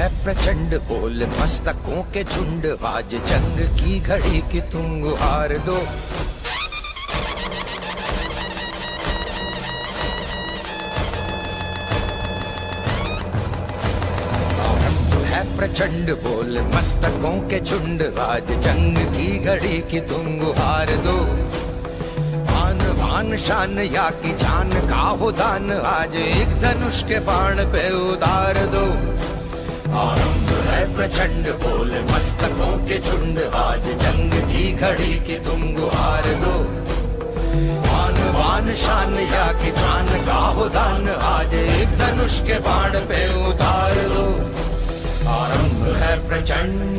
है प्रचंड बोल मस्तकों के झुंड, आज जंग की घड़ी की तुम गुहार दो। प्रचंड बोल मस्तकों के झुंड, आज जंग की घड़ी की तुम गुहार दो। आन बान शान या की जान का हो दान, आज एक धनुष के बाण पे उतार दो। आरंभ है प्रचंड बोल मस्तकों के झुंड, आज जंग की घड़ी की तुम गुहार दो। आन बान शान या की जान का हो दान, आज एक धनुष के बाण पे उतार दो। आरंभ है प्रचंड।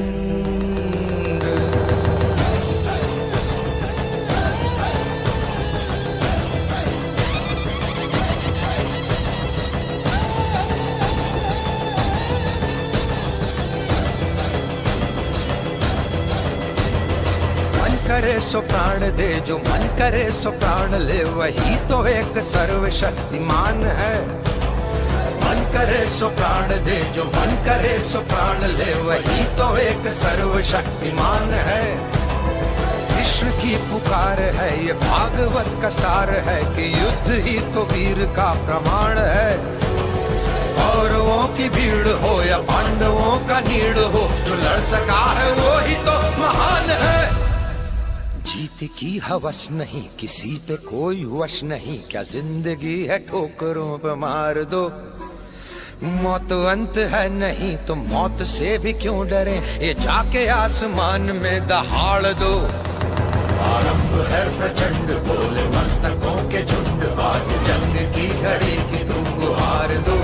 मन करे सो प्राण दे, जो मन करे सो प्राण ले, वही तो एक सर्वशक्तिमान है। मन करे सो प्राण दे, जो मन करे सो प्राण ले, वही तो एक सर्वशक्तिमान है। कृष्ण की पुकार है, ये भागवत का सार है, कि युद्ध ही तो वीर का प्रमाण है। कौरवों की भीड़ हो या पांडवों का नीड़ हो, जो लड़ सका है वो ही तो महान है। जीत की हवस नहीं, किसी पे कोई वश नहीं, क्या जिंदगी है ठोकरों पे मार दो। मौत अंत है नहीं तो मौत से भी क्यों डरे, ये जाके आसमान में दहाड़ दो। आरंभ है प्रचंड बोले मस्तकों के झुंड, आज जंग की घड़ी की तुम गुहार दो।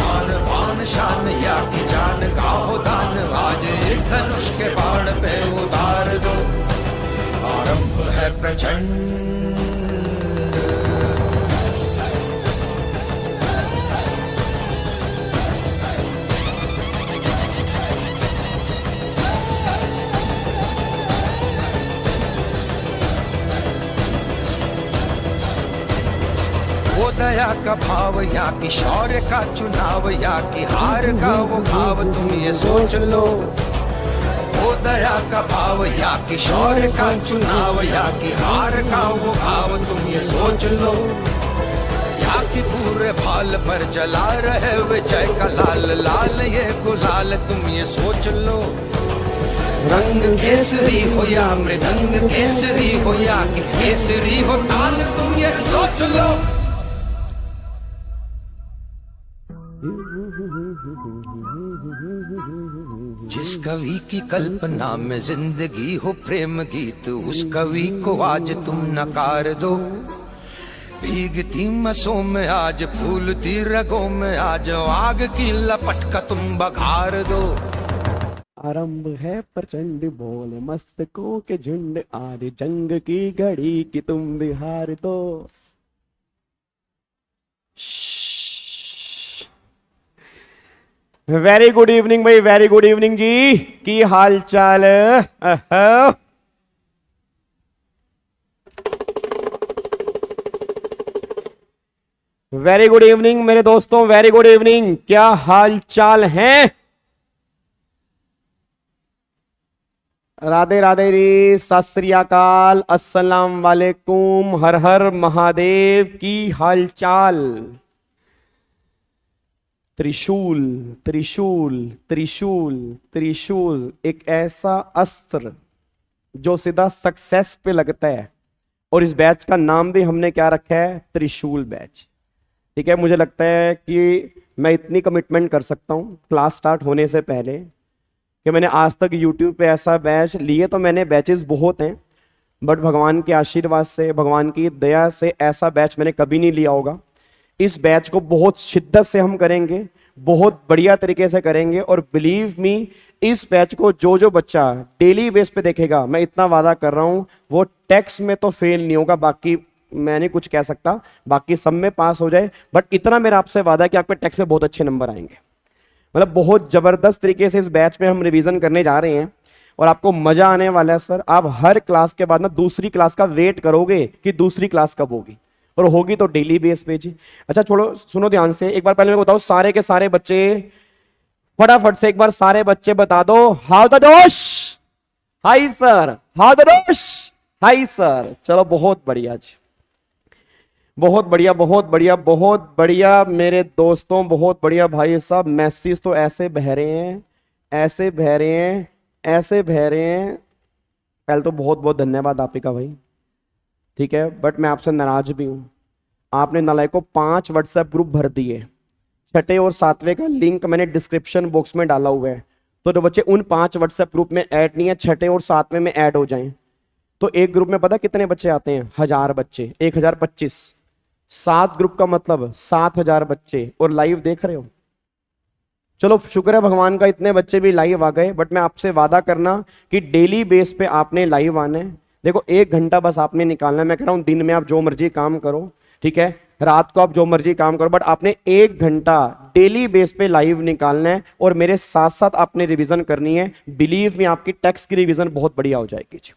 आन बान शान या की जान का हो दान, आज एक धनुष के बाण पे उतार दो। आरंभ है प्रचंड। वो दया का भाव या कि शौर्य का चुनाव, या कि हार का वो भाव, तुम ये सोच लो। वो दया का भाव या कि शौर्य का चुनाव, या कि हार का वो भाव, तुम ये सोच लो। या कि पूरे भाल पर जला रहे विजय का लाल लाल ये गुलाल, तुम ये सोच लो। रंग केसरी हो या मृदंग केसरी हो, या कि केसरी हो ताल, तुम ये सोच लो। जिस कवि की कल्पना में जिंदगी हो प्रेम गीत, उस कवि को आज तुम नकार दो। भीगती मसों में आज फूलती रगों में, आज आग की लपट का तुम बघार दो। आरंभ है प्रचंड बोल मस्तकों के झुंड, आज जंग की घड़ी की तुम दिहार दो। वेरी गुड इवनिंग भाई, वेरी गुड इवनिंग जी। की हाल चाल? वेरी गुड इवनिंग मेरे दोस्तों, वेरी गुड इवनिंग। क्या हाल चाल है? राधे राधे रे, सत श्री अकाल, अस्सलाम वालेकुम, हर हर महादेव। की हाल चाल? त्रिशूल त्रिशूल त्रिशूल त्रिशूल, एक ऐसा अस्त्र जो सीधा सक्सेस पे लगता है, और इस बैच का नाम भी हमने क्या रखा है? त्रिशूल बैच। ठीक है, मुझे लगता है कि मैं इतनी कमिटमेंट कर सकता हूँ क्लास स्टार्ट होने से पहले कि मैंने आज तक यूट्यूब पे ऐसा बैच लिए, तो मैंने बैचेस बहुत हैं, बट भगवान के आशीर्वाद से, भगवान की दया से ऐसा बैच मैंने कभी नहीं लिया होगा। इस बैच को बहुत शिद्दत से हम करेंगे, बहुत बढ़िया तरीके से करेंगे, और बिलीव मी, इस बैच को जो जो बच्चा डेली बेस पे देखेगा, मैं इतना वादा कर रहा हूं, वो टेक्स्ट में तो फेल नहीं होगा, बाकी मैं नहीं कुछ कह सकता, बाकी सब में पास हो जाए, बट इतना मेरा आपसे वादा है कि आपके टेक्स्ट में बहुत अच्छे नंबर आएंगे। मतलब बहुत जबरदस्त तरीके से इस बैच में हम रिवीजन करने जा रहे हैं, और आपको मजा आने वाला है सर। आप हर क्लास के बाद ना दूसरी क्लास का वेट करोगे कि दूसरी क्लास कब होगी, और होगी तो डेली बेस पे जी। अच्छा छोड़ो, सुनो ध्यान से, एक बार पहले मेरे को बताओ, सारे के सारे बच्चे फटाफट से एक बार सारे बच्चे बता दो, हाउ द जोश, हाई सर, हाउ द जोश, हाई सर। चलो बहुत बढ़िया जी, बहुत बढ़िया, बहुत बढ़िया, बहुत बढ़िया मेरे दोस्तों, बहुत बढ़िया भाई साहब। मैसेज तो ऐसे बह रहे हैं, ऐसे बह रहे हैं, ऐसे बह रहे हैं। पहले तो बहुत बहुत धन्यवाद आप ही का भाई, ठीक है, बट मैं आपसे नाराज भी हूं। आपने नालायक को 5 व्हाट्सएप ग्रुप भर दिए, छठे और सातवें का लिंक मैंने डिस्क्रिप्शन बॉक्स में डाला हुआ है, तो जो बच्चे उन 5 व्हाट्सएप ग्रुप में ऐड नहीं है, छठे और सातवें में ऐड हो जाएं। तो एक ग्रुप में पता कितने बच्चे आते हैं? 1000 बच्चे, 1025। 7 ग्रुप का मतलब 7000 बच्चे, और लाइव देख रहे हो। चलो शुक्र है भगवान का, इतने बच्चे भी लाइव आ गए, बट मैं आपसे वादा करना कि डेली बेस पे आपने लाइव आना है। देखो 1 घंटा बस आपने निकालना है। मैं कह रहा हूं दिन में आप जो मर्जी काम करो, ठीक है, रात को आप जो मर्जी काम करो, बट आपने 1 घंटा डेली बेस पे लाइव निकालना है, और मेरे साथ साथ आपने रिवीजन करनी है। बिलीव में आपकी टेक्स्ट की रिवीजन बहुत बढ़िया हो जाएगी।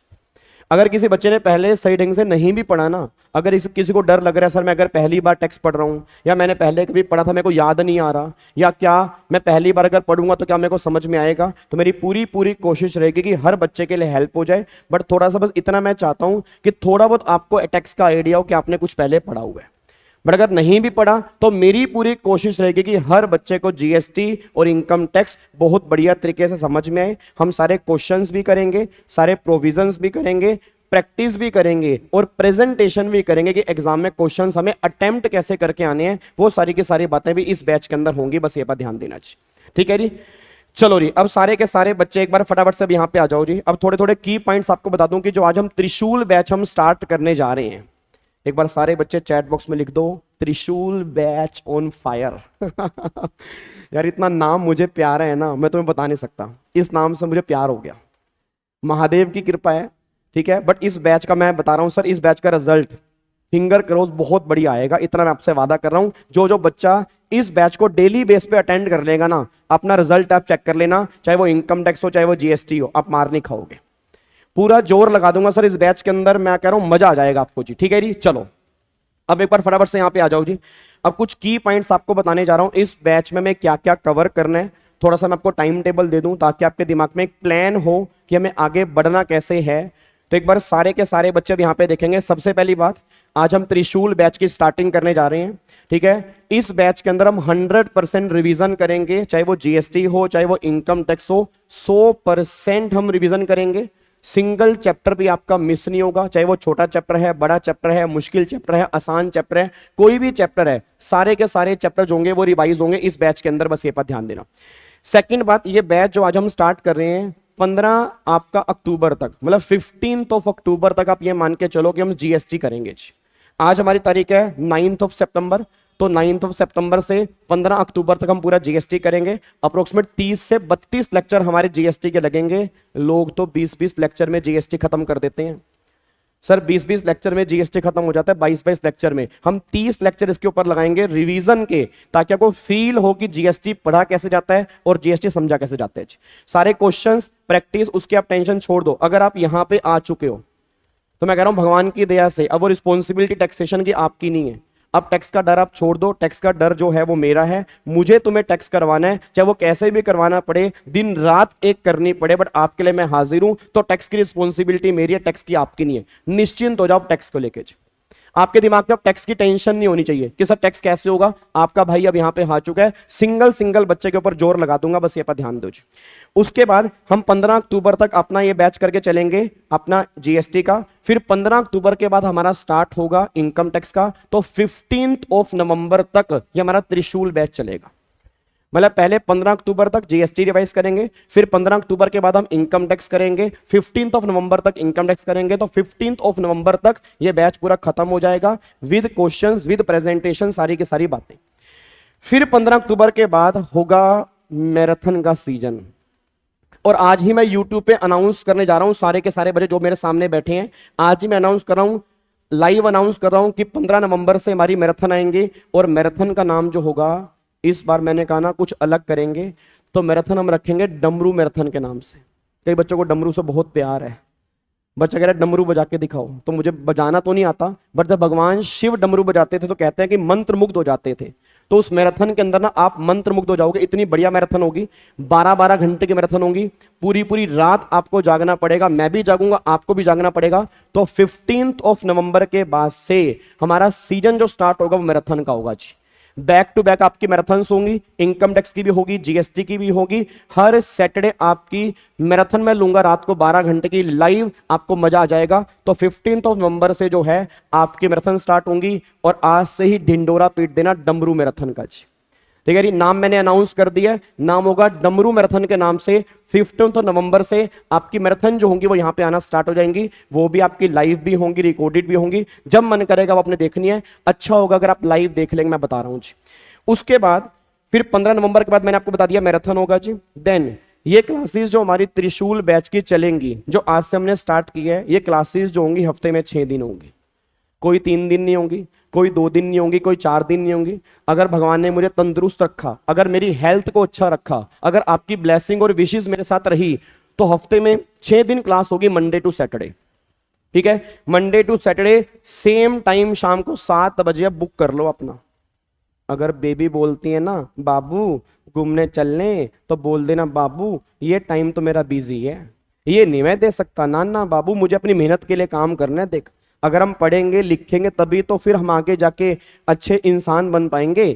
अगर किसी बच्चे ने पहले सही ढंग से नहीं भी पढ़ा ना, अगर किसी को डर लग रहा है सर मैं अगर पहली बार टेक्स्ट पढ़ रहा हूं, या मैंने पहले कभी पढ़ा था मेरे को याद नहीं आ रहा, या क्या मैं पहली बार अगर पढ़ूंगा तो क्या मेरे को समझ में आएगा, तो मेरी पूरी पूरी कोशिश रहेगी कि हर बच्चे के लिए हेल्प हो जाए। बट थोड़ा सा बस इतना मैं चाहता हूं कि थोड़ा बहुत आपको टेक्स्ट का आइडिया हो कि आपने कुछ पहले पढ़ा हुआ है। बट अगर नहीं भी पढ़ा तो मेरी पूरी कोशिश रहेगी कि हर बच्चे को जीएसटी और इनकम टैक्स बहुत बढ़िया तरीके से समझ में आए। हम सारे क्वेश्चंस भी करेंगे, सारे प्रोविजंस भी करेंगे, प्रैक्टिस भी करेंगे, और प्रेजेंटेशन भी करेंगे कि एग्जाम में क्वेश्चंस हमें अटेम्प्ट कैसे करके आने हैं। वो सारी की सारी बातें भी इस बैच के अंदर होंगी, बस ये पर ध्यान देना चाहिए, ठीक है जी। चलो जी, अब सारे के सारे बच्चे एक बार फटाफट से यहां पे आ जाओ जी। अब थोड़े थोड़े की पॉइंट्स आपको बता दूं कि जो आज हम त्रिशूल बैच हम स्टार्ट करने जा रहे हैं। एक बार सारे बच्चे चैट बॉक्स में लिख दो, त्रिशूल बैच ऑन फायर। यार इतना नाम मुझे प्यारा है ना, मैं तुम्हें बता नहीं सकता, इस नाम से मुझे प्यार हो गया। महादेव की कृपा है, ठीक है। बट इस बैच का मैं बता रहा हूं सर, इस बैच का रिजल्ट फिंगर क्रॉस बहुत बढ़िया आएगा, इतना मैं आपसे वादा कर रहा हूं। जो बच्चा इस बैच को डेली बेस पे अटेंड कर लेगा ना, अपना रिजल्ट आप चेक कर लेना, चाहे वो इनकम टैक्स हो चाहे वो जीएसटी हो, आप मार नहीं खाओगे। पूरा जोर लगा दूंगा सर इस बैच के अंदर, मैं कह रहा हूं मजा आ जाएगा आपको जी, ठीक है जी। चलो अब एक बार फटाफट से यहां पे आ जाओ जी। अब कुछ की पॉइंट्स आपको बताने जा रहा हूं, इस बैच में मैं क्या क्या कवर करना है। थोड़ा सा मैं आपको टाइम टेबल दे दूं ताकि आपके दिमाग में एक प्लान हो कि हमें आगे बढ़ना कैसे है। तो एक बार सारे के सारे बच्चे अब यहां पे देखेंगे। सबसे पहली बात, आज हम त्रिशूल बैच की स्टार्टिंग करने जा रहे हैं, ठीक है। इस बैच के अंदर हम 100% रिवीजन करेंगे, चाहे वो जीएसटी हो चाहे वो इनकम टैक्स हो, 100% हम रिवीजन करेंगे। सिंगल चैप्टर भी आपका मिस नहीं होगा, चाहे वो छोटा चैप्टर है, बड़ा चैप्टर है, मुश्किल चैप्टर है, आसान चैप्टर है, कोई भी चैप्टर है, सारे के सारे चैप्टर जो होंगे वो रिवाइज होंगे इस बैच के अंदर, बस ये पर ध्यान देना। सेकंड बात, ये बैच जो आज हम स्टार्ट कर रहे हैं 15 आपका अक्टूबर तक, मतलब 15 अक्टूबर तक आप ये मान के चलो कि हम जीएसटी करेंगे। आज हमारी तारीख है 9 सितंबर, तो 9 सितंबर से 15 अक्टूबर तक हम पूरा जीएसटी करेंगे। अप्रोक्सीमेट 30 से 32 लेक्चर हमारे जीएसटी के लगेंगे। लोग तो 20-20 लेक्चर में जीएसटी खत्म कर देते हैं सर, 20-20 लेक्चर में जीएसटी खत्म हो जाता है, 22-22 लेक्चर में। हम 30 लेक्चर इसके ऊपर लगाएंगे रिवीजन के, ताकि आपको फील हो कि जीएसटी पढ़ा कैसे जाता है और जीएसटी समझा कैसे जाता है। सारे क्वेश्चंस प्रैक्टिस, उसकी आप टेंशन छोड़ दो। अगर आप यहां पे आ चुके हो तो मैं कह रहा हूं भगवान की दया से अब वो रिस्पॉन्सिबिलिटी टैक्सेशन की आपकी नहीं है। अब टैक्स का डर आप छोड़ दो, टैक्स का डर जो है वो मेरा है। मुझे तुम्हें टैक्स करवाना है, चाहे वो कैसे भी करवाना पड़े, दिन रात एक करनी पड़े, बट आपके लिए मैं हाजिर हूं। तो टैक्स की रिस्पॉन्सिबिलिटी मेरी है, टैक्स की आपकी नहीं है। निश्चिंत हो जाओ टैक्स को लेके। आपके दिमाग में अब टैक्स की टेंशन नहीं होनी चाहिए कि सर टैक्स कैसे होगा। आपका भाई अब यहां पे आ चुका है, सिंगल बच्चे के ऊपर जोर लगा दूंगा, बस ये पर ध्यान दो। उसके बाद हम 15 अक्टूबर तक अपना ये बैच करके चलेंगे अपना जीएसटी का। फिर 15 अक्टूबर के बाद हमारा स्टार्ट होगा इनकम टैक्स का। तो 15 नवंबर तक ये हमारा त्रिशूल बैच चलेगा। मतलब पहले 15 अक्टूबर तक जीएसटी रिवाइज करेंगे, फिर 15 अक्टूबर के बाद हम इनकम टैक्स करेंगे, 15 नवंबर तक इनकम टैक्स करेंगे। तो 15 नवंबर तक ये बैच पूरा खत्म हो जाएगा, विद क्वेश्चंस, विद प्रेजेंटेशन, सारी की सारी बातें। फिर 15 अक्टूबर के बाद होगा मैराथन का सीजन, और आज ही मैं यूट्यूब पे अनाउंस करने जा रहा हूं। सारे के सारे बच्चे जो मेरे सामने बैठे हैं, आज ही मैं अनाउंस कर रहा हूं, लाइव अनाउंस कर रहा हूं कि 15 नवंबर से हमारी मैराथन आएंगे। और मैराथन का नाम जो होगा, इस बार मैंने कहा ना कुछ अलग करेंगे, तो मैराथन हम रखेंगे डमरू मैराथन के नाम से। कई बच्चों को डमरू से बहुत प्यार है, बच्चा कह रहा है डमरू बजा के दिखाओ, तो मुझे बजाना तो नहीं आता, बट जब भगवान शिव डमरू बजाते थे तो कहते हैं कि मंत्र मुग्ध हो जाते थे। तो उस मैराथन के अंदर ना आप मंत्रमुग्ध हो जाओगे। इतनी बढ़िया मैराथन होगी, 12-12 घंटे की मैराथन होगी, पूरी पूरी रात आपको जागना पड़ेगा, मैं भी जागूंगा, आपको भी जागना पड़ेगा। तो 15 नवंबर के बाद से हमारा सीजन जो स्टार्ट होगा वो मैराथन का होगा जी। बैक टू बैक आपकी मैराथन्स होंगी, इनकम टैक्स की भी होगी, जीएसटी की भी होगी। हर सैटरडे आपकी मैराथन में लूंगा, रात को 12 घंटे की लाइव, आपको मजा आ जाएगा। तो 15 नवंबर से जो है आपकी मैराथन स्टार्ट होंगी और आज से ही ढिंडोरा पीट देना डमरू मैराथन का जी। ठीक है जी, नाम मैंने अनाउंस कर दिया है, नाम होगा डमरू मैराथन के नाम से। 15 नवंबर से आपकी मैराथन जो होंगी वो यहां पे आना स्टार्ट हो जाएंगी, वो भी आपकी लाइव भी होंगी, रिकॉर्डेड भी होंगी, जब मन करेगा वो आपने देखनी है। अच्छा होगा अगर आप लाइव देख लेंगे, मैं बता रहा हूं जी। उसके बाद फिर 15 नवंबर के बाद मैंने आपको बता दिया मैराथन होगा जी। देन ये क्लासेस जो हमारी त्रिशूल बैच की चलेंगी, जो आज से हमने स्टार्ट की है, ये क्लासेस जो होंगी हफ्ते में 6 दिन होंगी। कोई 3 दिन नहीं होंगी, कोई 2 दिन नहीं होंगी, कोई 4 दिन नहीं होंगी। अगर भगवान ने मुझे तंदुरुस्त रखा, अगर मेरी हेल्थ को अच्छा रखा, अगर आपकी ब्लेसिंग और विशेष मेरे साथ रही, तो हफ्ते में 6 दिन क्लास होगी, मंडे टू सैटरडे। ठीक है, Monday to Saturday same time, शाम को 7 बजे अब बुक कर लो अपना। अगर बेबी बोलती है ना बाबू घूमने चलने, तो बोल देना बाबू ये टाइम तो मेरा बिजी है, ये नहीं मैं दे सकता ना, ना बाबू मुझे अपनी मेहनत के लिए काम करना है। देख, अगर हम पढ़ेंगे लिखेंगे तभी तो फिर हम आगे जाके अच्छे इंसान बन पाएंगे।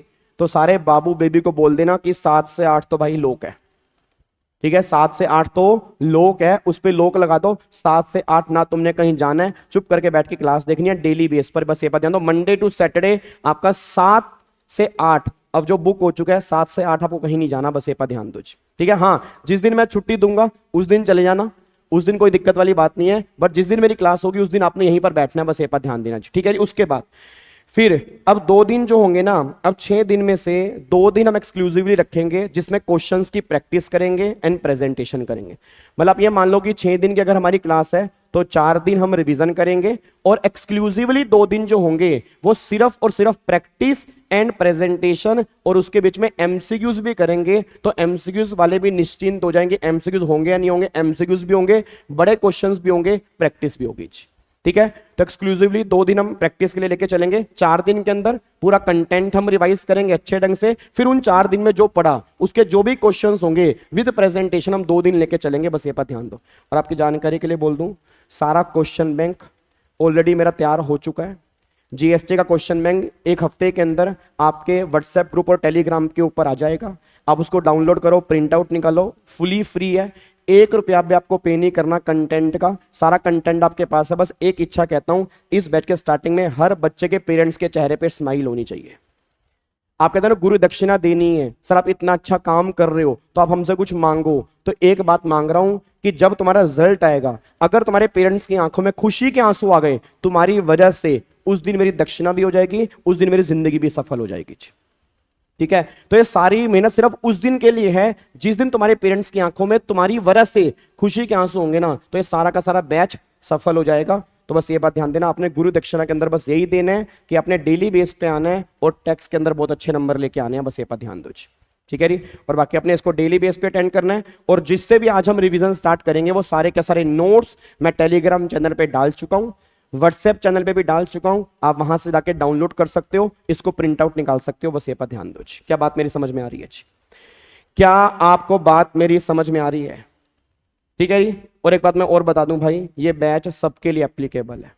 तो सारे बाबू बेबी को बोल देना कि 7 से 8 तो भाई लोक है। ठीक है, 7 से 8 तो लोक है, उस पे लोक लगा दो। 7 से 8 ना तुमने कहीं जाना है, चुप करके बैठ के क्लास देखनी है डेली बेस पर। बस ये बात ध्यान दो, मंडे टू सैटरडे आपका 7 से 8, अब जो बुक हो चुका है 7 से 8, आपको कहीं नहीं जाना, बस ये पर ध्यान दो। ठीक है, हाँ जिस दिन मैं छुट्टी दूंगा उस दिन चले जाना, उस दिन कोई दिक्कत वाली बात नहीं है, बट जिस दिन मेरी क्लास होगी उस दिन आपने यहीं पर बैठना है, बस ये पर ध्यान देना। ठीक है जी, उसके बाद फिर अब 2 दिन जो होंगे ना, अब 6 दिन में से 2 दिन हम एक्सक्लूसिवली रखेंगे जिसमें क्वेश्चंस की प्रैक्टिस करेंगे एंड प्रेजेंटेशन करेंगे। मतलब ये मान लो कि 6 दिन की अगर हमारी क्लास है तो 4 दिन हम रिवीजन करेंगे और एक्सक्लूसिवली 2 दिन जो होंगे वो सिर्फ और सिर्फ प्रैक्टिस एंड प्रेजेंटेशन, और उसके बीच में एमसीक्यूज भी करेंगे। तो एमसीक्यूज वाले भी निश्चिंत हो जाएंगे, एमसीक्यूज होंगे या नहीं होंगे, एमसीक्यूज भी होंगे, बड़े क्वेश्चंस भी होंगे, प्रैक्टिस भी होगी। ठीक है, तो एक्सक्लूसिवली 2 दिन हम प्रैक्टिस के लिए लेके चलेंगे। 4 दिन के अंदर पूरा कंटेंट हम रिवाइज करेंगे अच्छे ढंग से, फिर उन 4 दिन में जो पढ़ा उसके जो भी क्वेश्चंस होंगे विद प्रेजेंटेशन हम 2 दिन लेके चलेंगे, बस ये पर ध्यान दो। और आपकी जानकारी के लिए बोल दूं, सारा क्वेश्चन बैंक ऑलरेडी मेरा तैयार हो चुका है। जीएसटी का क्वेश्चन बैंक 1 हफ्ते के अंदर आपके व्हाट्सएप ग्रुप और टेलीग्राम के ऊपर आ जाएगा। आप उसको डाउनलोड करो, प्रिंट आउट निकालो, फुली फ्री है, 1 रुपया भी आपको पे नहीं करना कंटेंट का, सारा कंटेंट आपके पास है। बस एक इच्छा कहता हूं, इस बैच के स्टार्टिंग में हर बच्चे के पेरेंट्स के चेहरे पे स्माइल होनी चाहिए। आप कहते हैं ना गुरु दक्षिणा देनी है, सर आप इतना अच्छा काम कर रहे हो तो आप हमसे कुछ मांगो। तो एक बात मांग रहा हूं कि जब तुम्हारा रिजल्ट आएगा, अगर तुम्हारे पेरेंट्स की आंखों में खुशी के आंसू आ गए तुम्हारी वजह से, उस दिन मेरी दक्षिणा भी हो जाएगी, उस दिन मेरी जिंदगी भी सफल हो जाएगी। ठीक है, तो ये सारी मेहनत सिर्फ उस दिन के लिए है जिस दिन तुम्हारे पेरेंट्स की आंखों में तुम्हारी वजह से खुशी के आंसू होंगे ना, तो ये सारा का सारा बैच सफल हो जाएगा। तो बस ये बात ध्यान देना, आपने गुरु दक्षिणा के अंदर बस यही देना है कि आपने डेली बेस पे आना है और टेक्स्ट के अंदर बहुत अच्छे नंबर लेके आने हैं, बस ये बात ध्यान दो। ठीक है जी, और बाकी अपने इसको डेली बेस पे अटेंड करना है। और जिससे भी आज हम रिवीजन स्टार्ट करेंगे वो सारे के सारे नोट्स मैं टेलीग्राम चैनल पे डाल चुका हूं, व्हाट्सएप चैनल पे भी डाल चुका हूं, आप वहां से जाके डाउनलोड कर सकते हो, इसको प्रिंट आउट निकाल सकते हो, बस ये पर ध्यान दो। क्या बात मेरी समझ में आ रही है? क्या आपको बात मेरी समझ में आ रही है? ठीक है जी, और एक बात मैं और बता दूं भाई, ये बैच सबके लिए एप्लीकेबल है,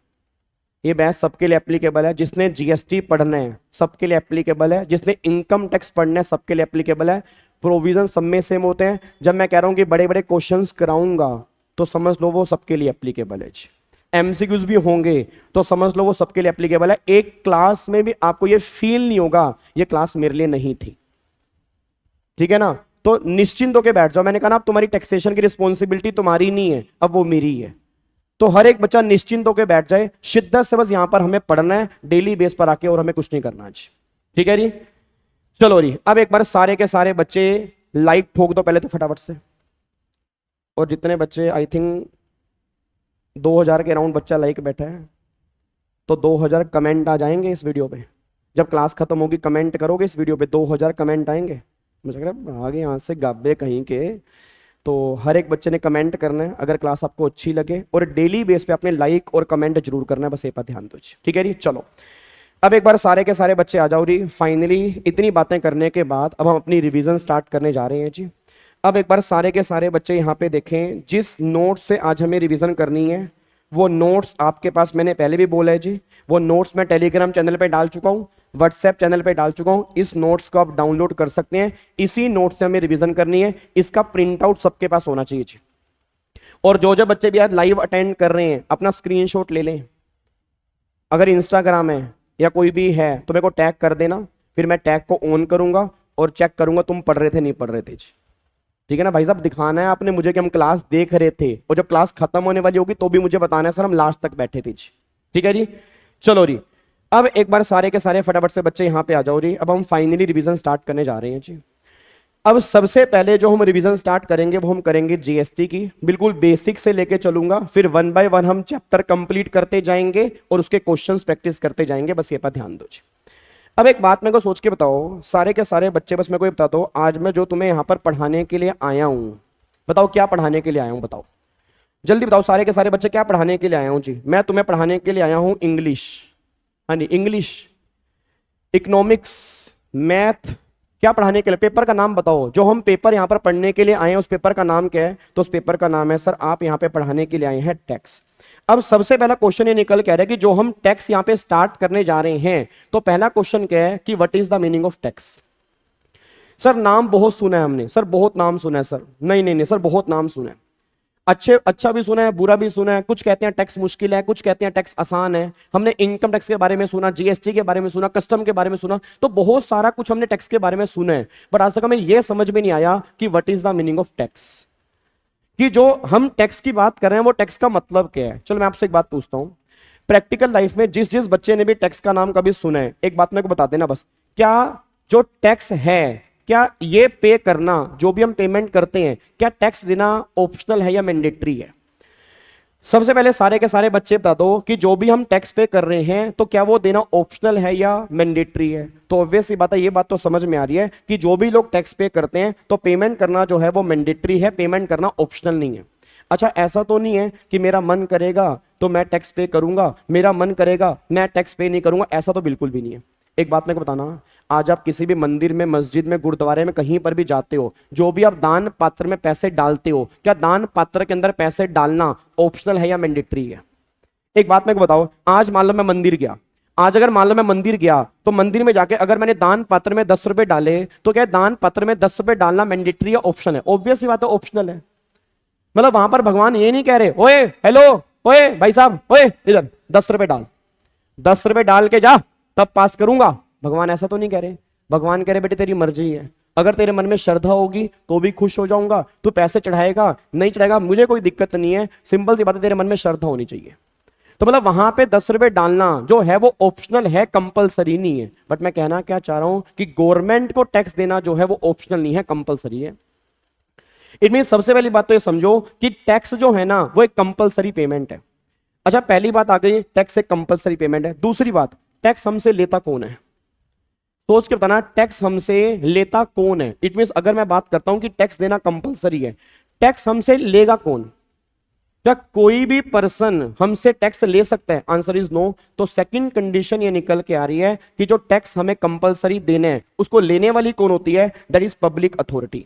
ये बैच सबके लिए एप्लीकेबल है। जिसने जीएसटी पढ़ना है सबके लिए एप्लीकेबल है, जिसने इनकम टैक्स पढ़ना है सबके लिए एप्लीकेबल है। प्रोविजन सब में सेम होते हैं। जब मैं कह रहा हूं कि बड़े बड़े क्वेश्चंस कराऊंगा तो समझ लो वो सबके लिए एप्लीकेबल है। एमसीक्यूज भी होंगे तो समझ लो वो सबके लिए एप्लीकेबल है। एक क्लास में भी आपको ये फील नहीं होगा ये क्लास मेरे लिए नहीं थी। ठीक है ना, तो निश्चिंत होकर बैठ जाओ। मैंने कहा ना, अब तुम्हारी टैक्सेशन की रिस्पॉन्सिबिलिटी तुम्हारी नहीं है, अब वो मेरी है। तो हर एक बच्चा निश्चिंत होकर बैठ जाए, शिद्दत से बस यहां पर हमें पढ़ना है डेली बेस पर आके, और हमें कुछ नहीं करना आज। ठीक है जी, चलो जी, अब एक बार सारे के सारे बच्चे लाइक ठोक दो पहले तो फटाफट से। और जितने बच्चे, आई थिंक 2000 के अराउंड बच्चा लाइक बैठा है, तो 2000 कमेंट आ जाएंगे इस वीडियो पे। जब क्लास खत्म होगी कमेंट करोगे इस वीडियो पे, 2000 कमेंट आएंगे। मुझे लग रहा है आगे यहाँ से गाबे कहीं के। तो हर एक बच्चे ने कमेंट करना है अगर क्लास आपको अच्छी लगे, और डेली बेस पे अपने लाइक और कमेंट जरूर करना है, बस ये पर ध्यान दो। ठीक है जी, चलो अब एक बार सारे के सारे बच्चे आ जाओ जी। फाइनली इतनी बातें करने के बाद अब हम अपनी रिवीजन स्टार्ट करने जा रहे हैं जी। अब एक बार सारे के सारे बच्चे यहाँ पे देखें, जिस नोट्स से आज हमें रिवीजन करनी है वो नोट्स आपके पास मैंने पहले भी बोला है जी, वो नोट्स मैं टेलीग्राम चैनल पे डाल चुका हूँ, व्हाट्सएप चैनल पे डाल चुका हूँ। इस नोट्स को आप डाउनलोड कर सकते हैं। इसी नोट्स से हमें रिवीजन करनी है, इसका प्रिंट आउट सबके पास होना चाहिए जी। और जो जो बच्चे भी आज लाइव अटेंड कर रहे हैं अपना स्क्रीनशॉट ले लें। अगर इंस्टाग्राम है या कोई भी है तो मेरे को टैग कर देना, फिर मैं टैग को ऑन करूंगा और चेक करूंगा तुम पढ़ रहे थे नहीं पढ़ रहे थे जी। ठीक है ना भाई साहब, दिखाना है आपने मुझे कि हम क्लास देख रहे थे, और जब क्लास खत्म होने वाली होगी तो भी मुझे बताना है सर हम लास्ट तक बैठे थे जी। ठीक है जी, चलो जी। अब एक बार सारे के सारे फटाफट से बच्चे यहाँ पे आ जाओ जी। अब हम फाइनली रिवीजन स्टार्ट करने जा रहे हैं जी। अब सबसे पहले जो हम रिवीजन स्टार्ट करेंगे वो हम करेंगे जीएसटी की, बिल्कुल बेसिक से लेके चलूंगा, फिर 1 बाय 1 हम चैप्टर कंप्लीट करते जाएंगे और उसके क्वेश्चंस प्रैक्टिस करते जाएंगे। बस ये पर ध्यान दो जी। अब एक बात मेरे को सोच के बताओ सारे के सारे बच्चे, बस मेरे को ये बता दो, आज मैं जो तुम्हें यहाँ पर पढ़ाने के लिए आया हूँ, बताओ क्या पढ़ाने के लिए आया हूँ, बताओ जल्दी बताओ सारे के सारे बच्चे क्या पढ़ाने के लिए आया हूँ जी। मैं तुम्हें पढ़ाने के लिए आया हूँ इंग्लिश, हाँ जी इंग्लिश, इकोनॉमिक्स, मैथ, क्या पढ़ाने के लिए, पेपर का नाम बताओ। जो हम पेपर यहाँ पर पढ़ने के लिए आए हैं उस पेपर का नाम क्या है? तो उस पेपर का नाम है सर आप यहाँ पे पढ़ाने के लिए आए हैं टैक्स। अब सबसे पहला क्वेश्चन ये निकल के आ रहा है कि जो हम टैक्स यहाँ पे स्टार्ट करने जा रहे हैं तो पहला क्वेश्चन क्या है कि what is the meaning of tax. Sir नाम बहुत सुना है हमने, सर बहुत नाम सुना है सर, नहीं नहीं नहीं सर बहुत नाम सुना है, अच्छा भी सुना है बुरा भी सुना है। कुछ कहते हैं टैक्स मुश्किल है, कुछ कहते हैं टैक्स आसान है। हमने इनकम टैक्स के बारे में सुना, जीएसटी के बारे में सुना, कस्टम के बारे में सुना, तो बहुत सारा कुछ हमने टैक्स के बारे में सुना है, पर आज तक हमें यह समझ में नहीं आया कि what is the meaning of tax, कि जो हम टैक्स की बात कर रहे हैं वो टैक्स का मतलब क्या है। चलो मैं आपसे एक बात पूछता हूं, प्रैक्टिकल लाइफ में जिस जिस बच्चे ने भी टैक्स का नाम कभी सुना है एक बात मेरे को बता देना बस, क्या जो टैक्स है क्या ये पे करना, जो भी हम पेमेंट करते हैं, क्या टैक्स देना ऑप्शनल है या मैंडेटरी है? सबसे पहले सारे के सारे बच्चे बता दो कि जो भी हम टैक्स पे कर रहे हैं तो क्या वो देना ऑप्शनल है या मैंडेटरी है। तो ऑब्वियस सी बात है, ये बात तो समझ में आ रही है कि जो भी लोग टैक्स पे करते हैं तो पेमेंट करना जो है वो मैंडेटरी है, पेमेंट करना ऑप्शनल नहीं है। अच्छा ऐसा तो नहीं है कि मेरा मन करेगा तो मैं टैक्स पे करूंगा, मेरा मन करेगा मैं टैक्स पे नहीं करूंगा, ऐसा तो बिल्कुल भी नहीं है। एक बात मेरे को बताना, आज आप किसी भी मंदिर में, मस्जिद में, गुरुद्वारे में कहीं पर भी जाते हो, जो भी आप दान पात्र में पैसे डालते हो, क्या दान पात्र के अंदर पैसे डालना ऑप्शनल है या मैंडेटरी है? एक बात मेरे को बताओ, आज मान लो मैं मंदिर गया, आज अगर मान लो मैं मंदिर गया तो मंदिर में जाके अगर मैंने दान पात्र में 10 रुपए डाले तो क्या दान पात्र में 10 रुपए डालना मैंडेटरी या ऑप्शन है? ऑब्वियस सी बात है ऑप्शनल है। मतलब वहां पर भगवान ये नहीं कह रहे ओए हेलो ओए भाई साहब ओए इधर 10 रुपए डाल, 10 रुपए डाल के जा तब पास करूंगा, भगवान ऐसा तो नहीं कह रहे। भगवान कह रहे बेटे तेरी मर्जी है, अगर तेरे मन में श्रद्धा होगी तो भी खुश हो जाऊंगा, तू पैसे चढ़ाएगा नहीं चढ़ाएगा मुझे कोई दिक्कत नहीं है, सिंपल सी बात है तेरे मन में श्रद्धा होनी चाहिए। तो मतलब वहां पे 10 रुपए डालना जो है वो ऑप्शनल है, कंपलसरी नहीं है। बट मैं कहना क्या चाह रहा हूं कि गवर्नमेंट को टैक्स देना जो है वो ऑप्शनल नहीं है, कंपलसरी है। इट मीन सबसे पहली बात तो ये समझो कि टैक्स जो है ना वो एक कंपलसरी पेमेंट है। अच्छा पहली बात आ गई, टैक्स एक कंपलसरी पेमेंट है। दूसरी बात, टैक्स हमसे लेता कौन है? सोच के बताना, टैक्स हमसे लेता कौन है? इट मींस अगर मैं बात करता हूं कि टैक्स देना कंपलसरी है, टैक्स हमसे लेगा कौन? क्या कोई भी पर्सन हमसे टैक्स ले सकता है? Answer is no. तो सेकंड कंडीशन ये निकल के आ रही है कि जो टैक्स हमें कंपलसरी देने हैं उसको लेने वाली कौन होती है? That is public authority.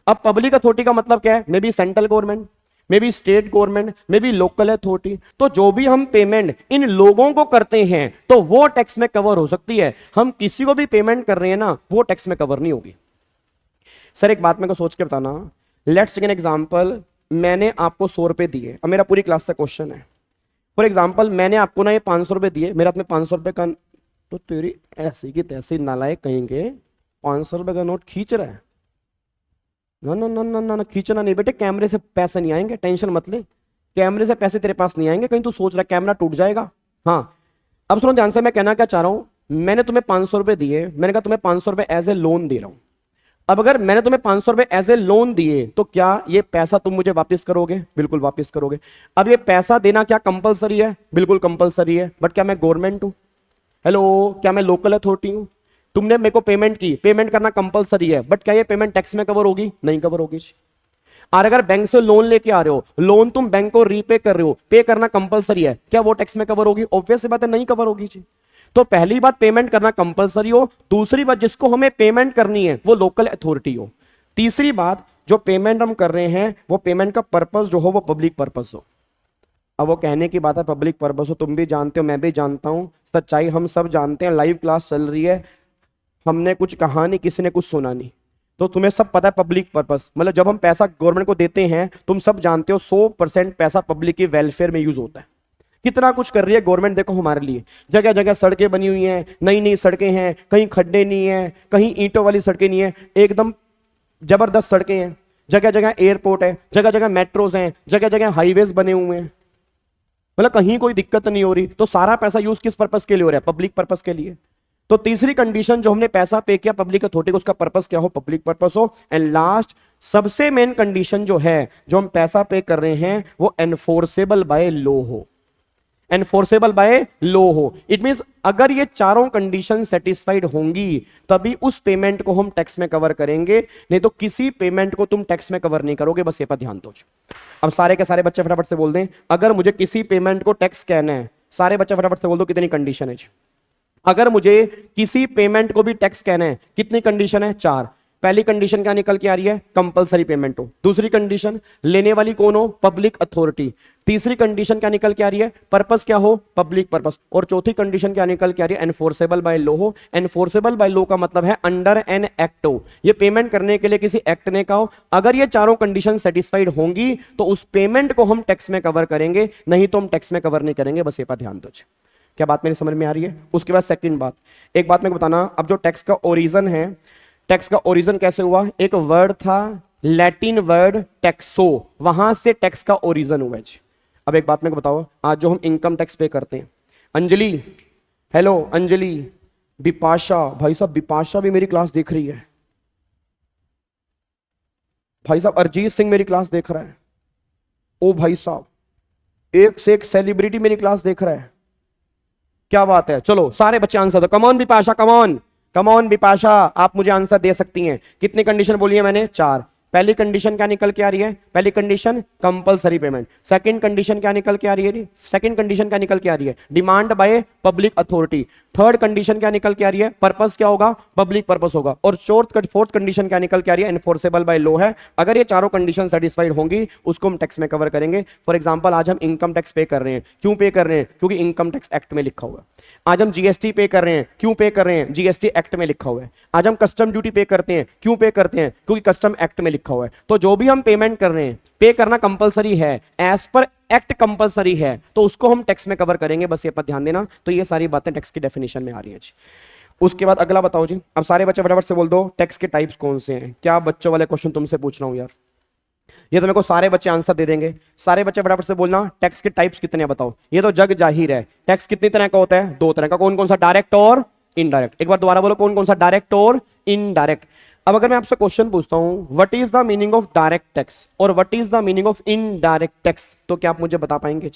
अब पब्लिक अथॉरिटी का मतलब क्या है? May be central government, may be state government, may be local authority. तो जो भी हम पेमेंट इन लोगों को करते हैं तो वो टैक्स में कवर हो सकती है। हम किसी को भी पेमेंट कर रहे हैं ना वो टैक्स में कवर नहीं होगी। सर एक बात मेरे को सोच के बताना, लेट्स टेक एन एग्जांपल, मैंने आपको 100 रुपए दिए, अब मेरा पूरी क्लास से क्वेश्चन है। फॉर एग्जाम्पल मैंने आपको ना ये 500 रुपए दिए, मेरे हाथ में 500 रुपए का, तो तेरी ऐसी की तैसी नालायक कहेंगे 500 रुपए का नोट खींच रहा है। ना ना ना ना ना, ना खींचना नहीं बेटे, कैमरे से पैसे नहीं आएंगे, टेंशन मत ले, कैमरे से पैसे तेरे पास नहीं आएंगे, कहीं तू सोच रहा है कैमरा टूट जाएगा। हाँ अब सुनो ध्यान से, मैं कहना क्या चाह रहा हूं, मैंने तुम्हें 500 रुपए दिए, मैंने कहा तुम्हें 500 रुपए एज ए लोन दे रहा हूं। अब अगर मैंने तुम्हें 500 रुपए एज ए लोन दिए तो क्या ये पैसा तुम मुझे वापस करोगे? बिल्कुल वापस करोगे। अब ये पैसा देना क्या कंपलसरी है? बिल्कुल कंपलसरी है। बट क्या मैं गवर्नमेंट हूं? हेलो, क्या मैं लोकल अथॉरिटी हूं? तुमने मेरे को पेमेंट की, पेमेंट करना कंपलसरी है, बट क्या ये पेमेंट टैक्स में कवर होगी? नहीं कवर होगी। और अगर बैंक से लोन लेके आ रहे हो, लोन तुम बैंक को रीपे कर रहे हो, पे करना कंपलसरी है, क्या वो टैक्स में कवर होगी? ऑब्वियस बात है नहीं कवर होगी जी। तो पहली बात पेमेंट करना कंपलसरी हो, दूसरी बात जिसको हमें पेमेंट करनी है वो लोकल अथॉरिटी हो, तीसरी बात जो पेमेंट हम कर रहे हैं वो पेमेंट का पर्पस जो हो वो पब्लिक पर्पस हो। अब वो कहने की बात है पब्लिक पर्पस हो, तुम भी जानते हो मैं भी जानता हूं, सच्चाई हम सब जानते हैं, लाइव क्लास चल रही है, हमने कुछ कहा नहीं, किसी ने कुछ सुना नहीं, तो तुम्हें सब पता है पब्लिक पर्पस मतलब जब हम पैसा गवर्नमेंट को देते हैं तुम सब जानते हो 100% पैसा पब्लिक के वेलफेयर में यूज होता है। कितना कुछ कर रही है गवर्नमेंट देखो हमारे लिए, जगह जगह सड़कें बनी हुई हैं, नई नई सड़कें हैं, कहीं खड्डे नहीं है, कहीं ईंटों वाली सड़कें नहीं है, एकदम जबरदस्त सड़कें हैं, जगह जगह एयरपोर्ट है, जगह जगह मेट्रोज हैं, जगह जगह हाईवेज बने हुए हैं, मतलब कहीं कोई दिक्कत नहीं हो रही। तो सारा पैसा यूज किस पर्पस के लिए हो रहा है? पब्लिक पर्पस के लिए। तो तीसरी कंडीशन जो हमने पैसा पे किया पब्लिक अथॉरिटी को, उसका पर्पस क्या हो? पब्लिक पर्पस हो। एंड लास्ट सबसे मेन कंडीशन जो है जो हम पैसा पे कर रहे हैं वो एनफोर्सेबल बाय लॉ हो, एनफोर्सेबल बाय लॉ हो। इट मींस अगर ये चारों कंडीशन सेटिस्फाइड होंगी तभी उस पेमेंट को हम टैक्स में कवर करेंगे, नहीं तो किसी पेमेंट को तुम टैक्स में कवर नहीं करोगे। बस ये पर ध्यान दो। अब सारे के सारे बच्चे फटाफट से बोल दें, अगर मुझे किसी पेमेंट को टैक्स कहना है, सारे बच्चे फटाफट से बोल दो कितनी कंडीशन है। अगर मुझे किसी पेमेंट को भी टैक्स कहना है कितनी कंडीशन है? 4। पहली कंडीशन क्या निकल के आ रही है? कंपलसरी पेमेंट हो। दूसरी कंडीशन लेने वाली कौन हो? Public authority. तीसरी कंडीशन क्या निकल के आ रही है? पर्पस क्या हो? Public purpose. और चौथी कंडीशन क्या निकल के आ रही है? एनफोर्सेबल बाय लॉ हो। एनफोर्सेबल बाय लॉ का मतलब है अंडर एन एक्ट हो, ये पेमेंट करने के लिए किसी एक्ट ने कहा हो। अगर ये चारों कंडीशन सेटिस्फाइड होंगी तो उस पेमेंट को हम टैक्स में कवर करेंगे, नहीं तो हम टैक्स में कवर नहीं करेंगे। बस ये पर ध्यान दो। क्या बात मेरी समझ में आ रही है? उसके बाद सेकंड बात, एक बात मेरे को बताना, अब जो टैक्स का ओरिजिन है, टैक्स का ओरिजिन कैसे हुआ? एक वर्ड था लैटिन वर्ड टैक्सो, वहां से टैक्स का ओरिजिन हुआ जी। अब एक बात मेरे को बताओ, आज जो हम इनकम टैक्स पे करते हैं, अंजलि, हेलो अंजलि, बिपाशा, भाई साहब बिपाशा भी मेरी क्लास देख रही है, भाई साहब अरिजीत सिंह मेरी क्लास देख रहा है, ओ भाई साहब एक से एक सेलिब्रिटी मेरी क्लास देख रहा है, क्या बात है। चलो सारे बच्चे आंसर दो, come on Bipasha, come on come on Bipasha, आप मुझे आंसर दे सकती हैं। कितनी कंडीशन बोली है मैंने? 4। पहली कंडीशन क्या निकल के आ रही है? पहली condition compulsory payment. Second condition क्या निकल के आ रही है? सेकंड कंडीशन क्या निकल के आ रही है? Demand by public authority. Third condition क्या निकल के आ रही है? पर्पस क्या होगा? पब्लिक पर्पस होगा। और फोर्थ कंडीशन क्या निकल के आ रही है? एनफोर्सेबल बाय लॉ है। अगर ये चारों कंडीशन सेटिस्फाइड होंगी उसको हम टैक्स में कवर करेंगे। फॉर एग्जांपल आज हम इनकम टैक्स पे कर रहे हैं, क्यों पे कर रहे हैं? क्योंकि इनकम टैक्स एक्ट में लिखा हुआ है। आज हम जीएसटी पे कर रहे हैं, क्यों पे कर रहे हैं? जीएसटी एक्ट में लिखा हुआ है। आज हम कस्टम ड्यूटी पे करते हैं, क्यों पे करते हैं? क्योंकि कस्टम एक्ट में लिखा हुआ है। तो जो भी हम पेमेंट कर रहे हैं पे करना कंपलसरी है, एज पर एक्ट कंपलसरी है, तो उसको हम टैक्स में कवर करेंगे। बस ये पर ध्यान देना। तो ये सारी बातें टैक्स की डेफिनेशन में आ रही है जी। उसके बाद अगला बताओ जी, अब सारे बच्चे फटाफट से बोल दो टैक्स के टाइप्स कौन से हैं। क्या बच्चों वाले क्वेश्चन तुमसे पूछ रहा हूं यार, ये तो मेरे को सारे बच्चे आंसर दे देंगे। सारे बच्चे फटाफट से बोलना टैक्स के टाइप्स कितने हैं बताओ। ये तो जग जाहिर है, टैक्स कितनी तरह का होता है? 2 तरह का। कौन कौन सा? डायरेक्ट और इनडायरेक्ट। एक बार दोबारा बोलो, कौन कौन सा? डायरेक्ट और इनडायरेक्ट। अब अगर मैं आपसे क्वेश्चन पूछता हूं what is the meaning of direct tax और what is the meaning of indirect tax, तो क्या आप मुझे बता पाएंगे?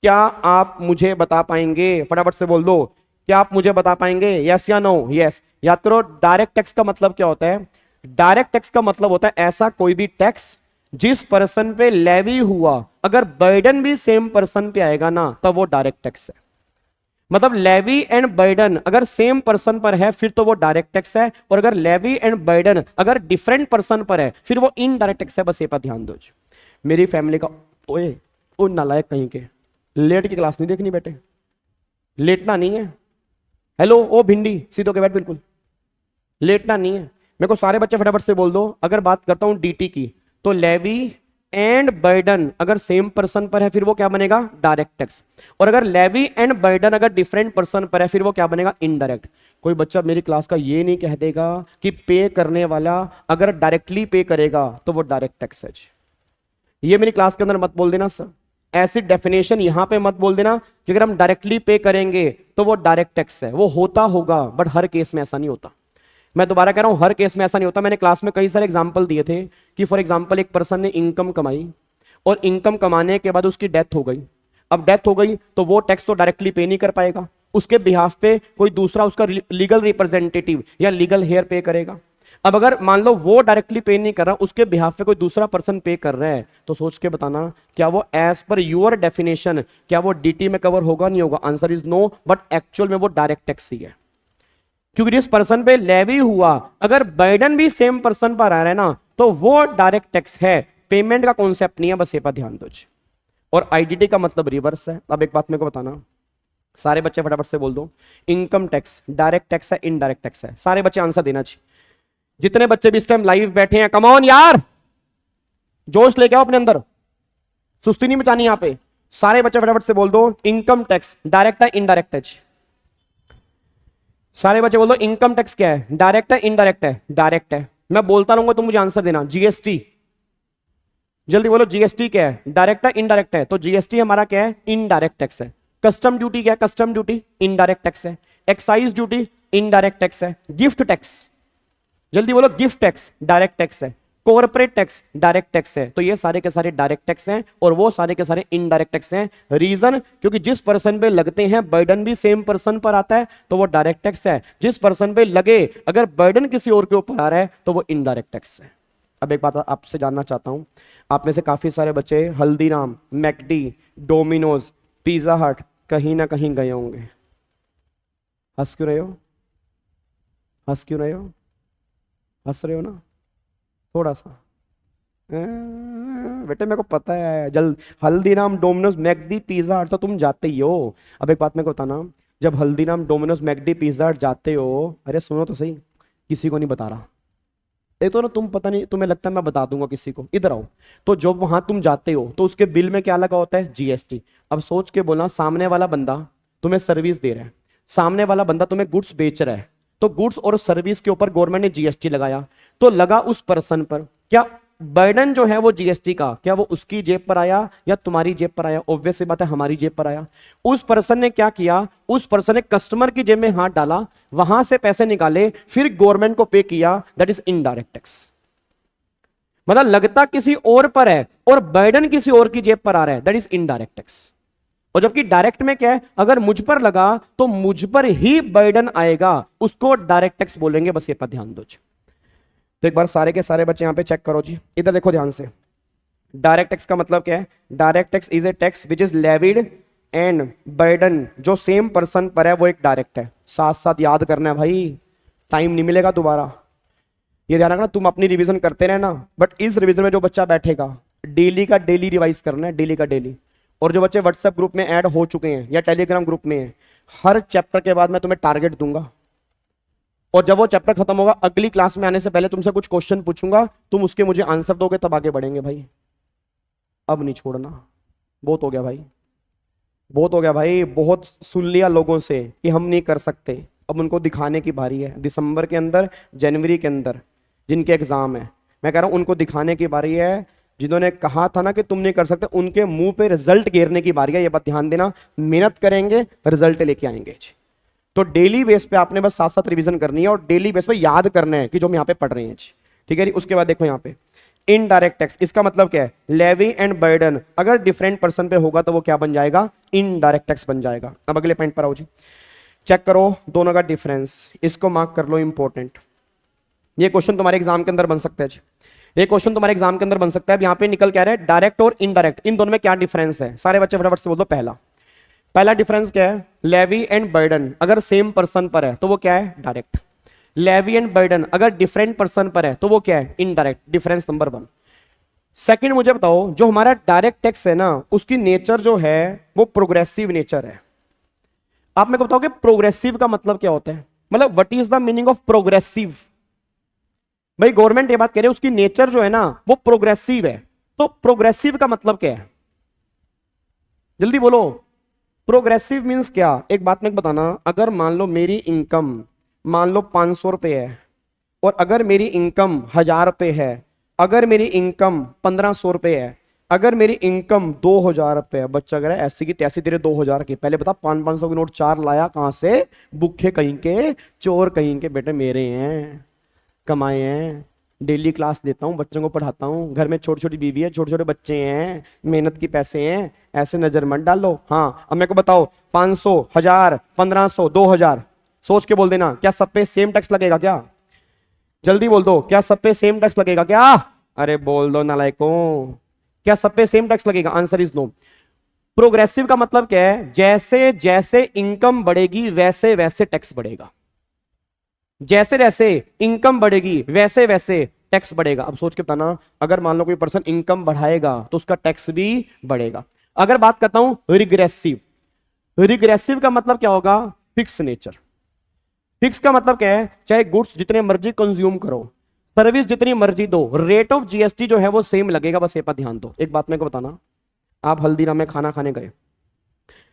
क्या आप मुझे बता पाएंगे? फटाफट से बोल दो, क्या आप मुझे बता पाएंगे? यस या नो? यस। याद करो डायरेक्ट टैक्स का मतलब क्या होता है? डायरेक्ट टैक्स का मतलब होता है ऐसा कोई भी टैक्स जिस पर्सन पे लेवी हुआ, अगर बर्डन भी सेम पर्सन पे आएगा ना तब वो डायरेक्ट टैक्स है। मतलब लेवी एंड बर्डन अगर सेम पर्सन पर है फिर तो वो डायरेक्ट टैक्स है, और अगर लेवी एंड बर्डन अगर डिफरेंट पर्सन पर है फिर वो इनडायरेक्ट टैक्स है। बस ये पर ध्यान दो। मेरी फैमिली का ओए ओ नालायक कहीं के, लेट की क्लास नहीं देखनी बेटे, लेटना नहीं है। हेलो ओ भिंडी, सीधो के बैठ, बिल्कुल लेटना नहीं है। मेरे को सारे बच्चे फटाफट से बोल दो, अगर बात करता हूं डीटी की तो लेवी एंड बर्डन अगर सेम पर्सन पर है फिर वो क्या बनेगा? Direct tax. और अगर लेवी एंड बर्डन अगर डिफरेंट पर्सन पर है फिर वो क्या बनेगा? इनडायरेक्ट। कोई बच्चा मेरी क्लास का ये नहीं कह देगा कि पे करने वाला अगर डायरेक्टली पे करेगा तो वो डायरेक्ट टैक्स है। ये मेरी क्लास के अंदर मत बोल देना सर, ऐसी डेफिनेशन यहां पे मत बोल देना कि अगर हम डायरेक्टली पे करेंगे तो वो डायरेक्ट टैक्स है। वो होता होगा बट हर केस में ऐसा नहीं होता। मैं दोबारा कह रहा हूं, हर केस में ऐसा नहीं होता। मैंने क्लास में कई सारे एग्जांपल दिए थे कि फॉर एग्जांपल एक पर्सन ने इनकम कमाई और इनकम कमाने के बाद उसकी डेथ हो गई। अब डेथ हो गई तो वो टैक्स तो डायरेक्टली पे नहीं कर पाएगा, उसके बिहाफ पे कोई दूसरा उसका लीगल रिप्रेजेंटेटिव या लीगल हेयर पे करेगा। अब अगर मान लो वो डायरेक्टली पे नहीं कर रहा, उसके बिहाफ पे कोई दूसरा पर्सन पे कर रहा है, तो सोच के बताना क्या वो एज पर यूर डेफिनेशन क्या वो डीटी में कवर होगा, नहीं होगा? Answer is no, but actual में वो डायरेक्ट टैक्स ही है, क्योंकि जिस पर्सन पे लेवी हुआ अगर बर्डन भी सेम पर्सन पर आ रहा है ना, तो वो डायरेक्ट टैक्स है, पेमेंट का कॉन्सेप्ट नहीं है, बस ये पर ध्यान दो। और आईडीटी का मतलब रिवर्स है। अब एक बात मेरे को बताना, सारे बच्चे फटाफट से बोल दो, इनकम टैक्स डायरेक्ट टैक्स है इनडायरेक्ट टैक्स है? सारे बच्चे आंसर देना चाहिए, जितने बच्चे भी इस टाइम लाइव बैठे हैं, कम ऑन यार, जोश लेके आओ अपने अंदर, सुस्ती नहीं मचानी यहां पे। सारे बच्चे फटाफट से बोल दो, इनकम टैक्स डायरेक्ट है इनडायरेक्ट है? सारे बच्चे बोल दो, इनकम टैक्स क्या है, डायरेक्ट है इनडायरेक्ट है? डायरेक्ट है। मैं बोलता रहूंगा तो मुझे आंसर देना। जीएसटी, जल्दी बोलो, जीएसटी क्या है, डायरेक्ट है इनडायरेक्ट है? तो जीएसटी हमारा क्या है, इनडायरेक्ट टैक्स है। कस्टम ड्यूटी क्या है, कस्टम ड्यूटी इनडायरेक्ट टैक्स है। एक्साइज ड्यूटी इनडायरेक्ट टैक्स है। गिफ्ट टैक्स, जल्दी बोलो, गिफ्ट टैक्स डायरेक्ट टैक्स है। कॉर्पोरेट टैक्स डायरेक्ट टैक्स है। तो ये सारे के सारे डायरेक्ट टैक्स हैं और वो सारे के सारे इनडायरेक्ट टैक्स हैं। रीजन, क्योंकि जिस पर्सन पे लगते हैं बर्डन भी सेम पर्सन पर आता है, तो वो डायरेक्ट टैक्स है। जिस पर्सन पे लगे अगर बर्डन किसी और के ऊपर आ रहा है, तो वो इनडायरेक्ट टैक्स है। अब एक बात आपसे जानना चाहता हूं, आप में से काफी सारे बच्चे हल्दीराम, मैकडी, डोमिनोज, पिज्जा हट कहीं ना कहीं गए होंगे। हंस क्यों रहे हो, हंस क्यों रहे हो, हंस रहे हो ना थोड़ा सा? बेटे मेरे को पता है, जल्द हल्दीराम, डोमिनोज, मैकडी, पिज्जा हट तो तुम जाते ही हो। अब एक बात मेरे को बताना, जब हल्दीराम, डोमिनोज, मैकडी, पिज्जा हट जाते हो, अरे सुनो तो सही, किसी को नहीं बता रहा, एक तो ना तुम पता नहीं, तुम्हें लगता है मैं बता दूंगा किसी को, इधर आओ। तो जब वहां तुम जाते हो तो उसके बिल में क्या लगा होता है, जीएसटी। अब सोच के बोलना, सामने वाला बंदा तुम्हें सर्विस दे रहा है, सामने वाला बंदा तुम्हें गुड्स बेच रहा है, तो गुड्स और सर्विस के ऊपर गवर्नमेंट ने जीएसटी लगाया, तो लगा उस पर्सन पर। क्या बर्डन जो है वो जीएसटी का, क्या वो उसकी जेब पर आया या तुम्हारी जेब पर आया? ऑब्वियस सी बात है, हमारी जेब पर आया। उस पर्सन ने क्या किया, उस पर्सन ने कस्टमर की जेब में हाथ डाला, वहां से पैसे निकाले, फिर गवर्नमेंट को पे किया, दैट इज इनडायरेक्ट टैक्स। मतलब लगता किसी और पर है और बर्डन किसी और की जेब पर आ रहा है, दैट इज इनडायरेक्ट टैक्स। और जबकि डायरेक्ट में क्या है, अगर मुझ पर लगा तो मुझ पर ही बर्डन आएगा, उसको डायरेक्ट टैक्स बोलेंगे। बस ये पर ध्यान दो। तो एक बार सारे के सारे बच्चे यहां पे चेक करो जी, इधर देखो ध्यान से। डायरेक्ट टैक्स का मतलब क्या है? Direct tax is a tax which is levied and burden जो सेम पर्सन पर है, वो एक डायरेक्ट है। साथ साथ याद करना है भाई, टाइम नहीं मिलेगा दोबारा। ये ध्यान रखना, तुम अपनी रिवीजन करते रहना, बट इस रिवीजन में जो बच्चा बैठेगा डेली का डेली रिवाइज करना है, डेली का डेली। और जो बच्चे व्हाट्सएप ग्रुप में ऐड हो चुके हैं या टेलीग्राम ग्रुप में हैं, हर चैप्टर के बाद मैं तुम्हें टारगेट दूंगा, और जब वो चैप्टर खत्म होगा, अगली क्लास में आने से पहले तुमसे कुछ क्वेश्चन पूछूंगा, तुम उसके मुझे आंसर दोगे, तब आगे बढ़ेंगे भाई। अब नहीं छोड़ना, बहुत हो गया भाई, बहुत हो गया भाई, बहुत सुन लिया लोगों से कि हम नहीं कर सकते। अब उनको दिखाने की बारी है, दिसंबर के अंदर, जनवरी के अंदर जिनके एग्जाम है, मैं कह रहा हूं उनको दिखाने की बारी है। जिन्होंने कहा था ना कि तुम नहीं कर सकते, उनके मुंह पे रिजल्ट घेरने की बारी है। ये बात ध्यान देना, मेहनत करेंगे, रिजल्ट लेके आएंगे। तो डेली बेस पे आपने बस साथ साथ रिवीजन करनी है और डेली बेस पे याद करना है कि जो हम यहाँ पे पढ़ रहे हैं, ठीक है। उसके बाद देखो यहाँ पे इनडायरेक्ट टैक्स, इसका मतलब क्या है? लेवी एंड बर्डन अगर डिफरेंट पर्सन पे होगा तो वो क्या बन जाएगा? इनडायरेक्ट टैक्स बन जाएगा। अब अगले पॉइंट पर आओ जी, चेक करो दोनों का डिफरेंस, इसको मार्क कर लो इंपॉर्टेंट। ये क्वेश्चन तुम्हारे एग्जाम के अंदर बन सकता है जी, ये क्वेश्चन तुम्हारे एग्जाम के अंदर बन सकता है। यहाँ पे निकल क्या रहा है, डायरेक्ट और इनडायरेक्ट, इन दोनों में क्या डिफरेंस है? सारे बच्चे फटाफट से बोल दो। पहला डिफरेंस क्या है? लेवी एंड बर्डन अगर सेम पर्सन पर है तो वो क्या है? डायरेक्ट। लेवी एंड बर्डन अगर डिफरेंट पर्सन पर है तो वो क्या है? इनडायरेक्ट। Difference number 1। सेकंड, मुझे बताओ जो हमारा डायरेक्ट टैक्स है ना, उसकी नेचर जो है वो प्रोग्रेसिव नेचर है। आप मेरे को बताओ कि प्रोग्रेसिव का मतलब क्या होता है? मतलब what is the meaning of progressive? भाई गवर्नमेंट ये बात कह रही है उसकी नेचर जो है ना वो प्रोग्रेसिव है, तो प्रोग्रेसिव का मतलब क्या है? जल्दी बोलो, प्रोग्रेसिव मींस क्या? एक बात में बताना, अगर मान लो मेरी इनकम मान लो 500 रुपए है, और अगर मेरी इनकम 1000 रुपए है, अगर मेरी इनकम 1500 रुपए है, अगर मेरी इनकम 2000 रुपए है, बच्चा कह रहा है ऐसी की तैसी तेरे 2000 की, पहले बता 500 के नोट 4 लाया कहां से? भूखे कहीं के, चोर कहीं के, बेटे मेरे हैं, कमाए हैं, डेली क्लास देता हूँ, बच्चों को पढ़ाता हूँ, घर में छोटी छोटी बीवी है, छोटे छोटे बच्चे हैं, मेहनत की पैसे हैं, ऐसे नजर मत डालो। हाँ अब मेरे को बताओ 500, 1000, 1500, 2000, सोच के बोल देना, क्या सब पे सेम टैक्स लगेगा क्या? जल्दी बोल दो, क्या सब पे सेम टैक्स लगेगा क्या? अरे बोल दो नालायकों, क्या सब पे सेम टैक्स लगेगा? Answer is no. प्रोग्रेसिव का मतलब क्या है? जैसे जैसे इनकम बढ़ेगी वैसे वैसे टैक्स बढ़ेगा, जैसे जैसे इनकम बढ़ेगी वैसे वैसे टैक्स बढ़ेगा। अब सोच के बताना, अगर मान लो कोई पर्सन इनकम बढ़ाएगा तो उसका टैक्स भी बढ़ेगा। अगर बात करता हूं रिग्रेसिव, रिग्रेसिव का मतलब क्या होगा? Fix nature. फिक्स का मतलब क्या है? चाहे गुड्स जितने मर्जी कंज्यूम करो, सर्विस जितनी मर्जी दो, रेट ऑफ जीएसटी जो है वो सेम लगेगा। बस ये पर ध्यान दो। एक बात मेरे को बताना, आप हल्दीराम में खाना खाने गए,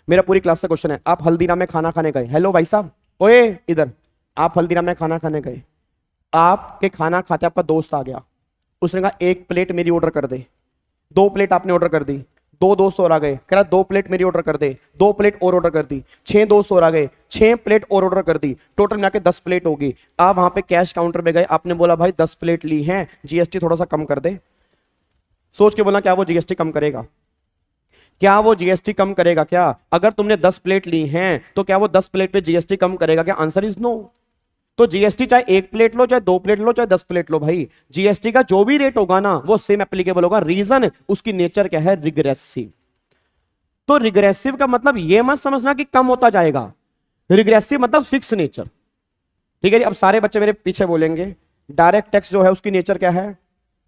मेरा पूरी क्लास से क्वेश्चन है, आप हल्दीराम में खाना खाने गए, हेलो भाई साहब, ओए इधर, आप हल्दीराम में खाना खाने गए, आपके खाना खाते आपका दोस्त आ गया, उसने कहा एक प्लेट मेरी ऑर्डर कर दे, दो प्लेट आपने ऑर्डर कर दी, दो दोस्त और आ गए, कह रहा दो प्लेट मेरी ऑर्डर कर दे, दो प्लेट और ऑर्डर कर दी, 6 दोस्त और आ गए, 6 प्लेट और ऑर्डर कर दी, टोटल मिला के 10 प्लेट होगी। आप वहां पे कैश काउंटर पे गए, आपने बोला भाई 10 प्लेट ली हैं, जीएसटी थोड़ा सा कम कर दे। सोच के बोला क्या वो जीएसटी कम करेगा? क्या वो जीएसटी कम करेगा क्या? अगर तुमने 10 प्लेट ली हैं तो क्या वो 10 प्लेट पे जीएसटी कम करेगा क्या? Answer is no. तो जीएसटी चाहे 1 प्लेट लो, चाहे 2 प्लेट लो, चाहे 10 प्लेट लो, भाई जीएसटी का जो भी रेट होगा ना वो सेम एप्लीकेबल होगा। रीजन, उसकी नेचर क्या है? रिग्रेसिव। तो रिग्रेसिव का मतलब ये मत समझना कि कम होता जाएगा, रिग्रेसिव मतलब फिक्स नेचर। ठीक है जी। अब सारे बच्चे मेरे पीछे बोलेंगे, डायरेक्ट टैक्स जो है उसकी नेचर क्या है?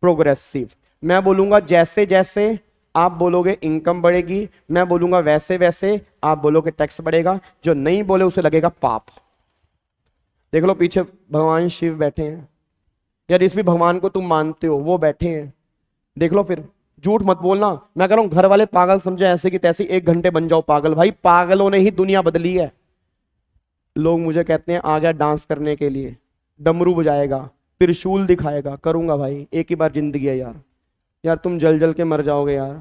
प्रोग्रेसिव। मैं बोलूंगा जैसे जैसे, आप बोलोगे इनकम बढ़ेगी, मैं बोलूंगा वैसे वैसे, आप बोलोगे टैक्स बढ़ेगा। जो नहीं बोले उसे लगेगा पाप। देख लो पीछे भगवान शिव बैठे हैं यार, इस भी भगवान को तुम मानते हो, वो बैठे हैं, देख लो फिर, झूठ मत बोलना। मैं कह रहा हूं घर वाले पागल समझे ऐसे की तैसे, 1 घंटे बन जाओ पागल। भाई पागलों ने ही दुनिया बदली है। लोग मुझे कहते हैं आ गया डांस करने के लिए, डमरू बजाएगा, त्रिशूल दिखाएगा, करूंगा भाई, एक ही बार जिंदगी है यार। यार तुम जल जल के मर जाओगे यार,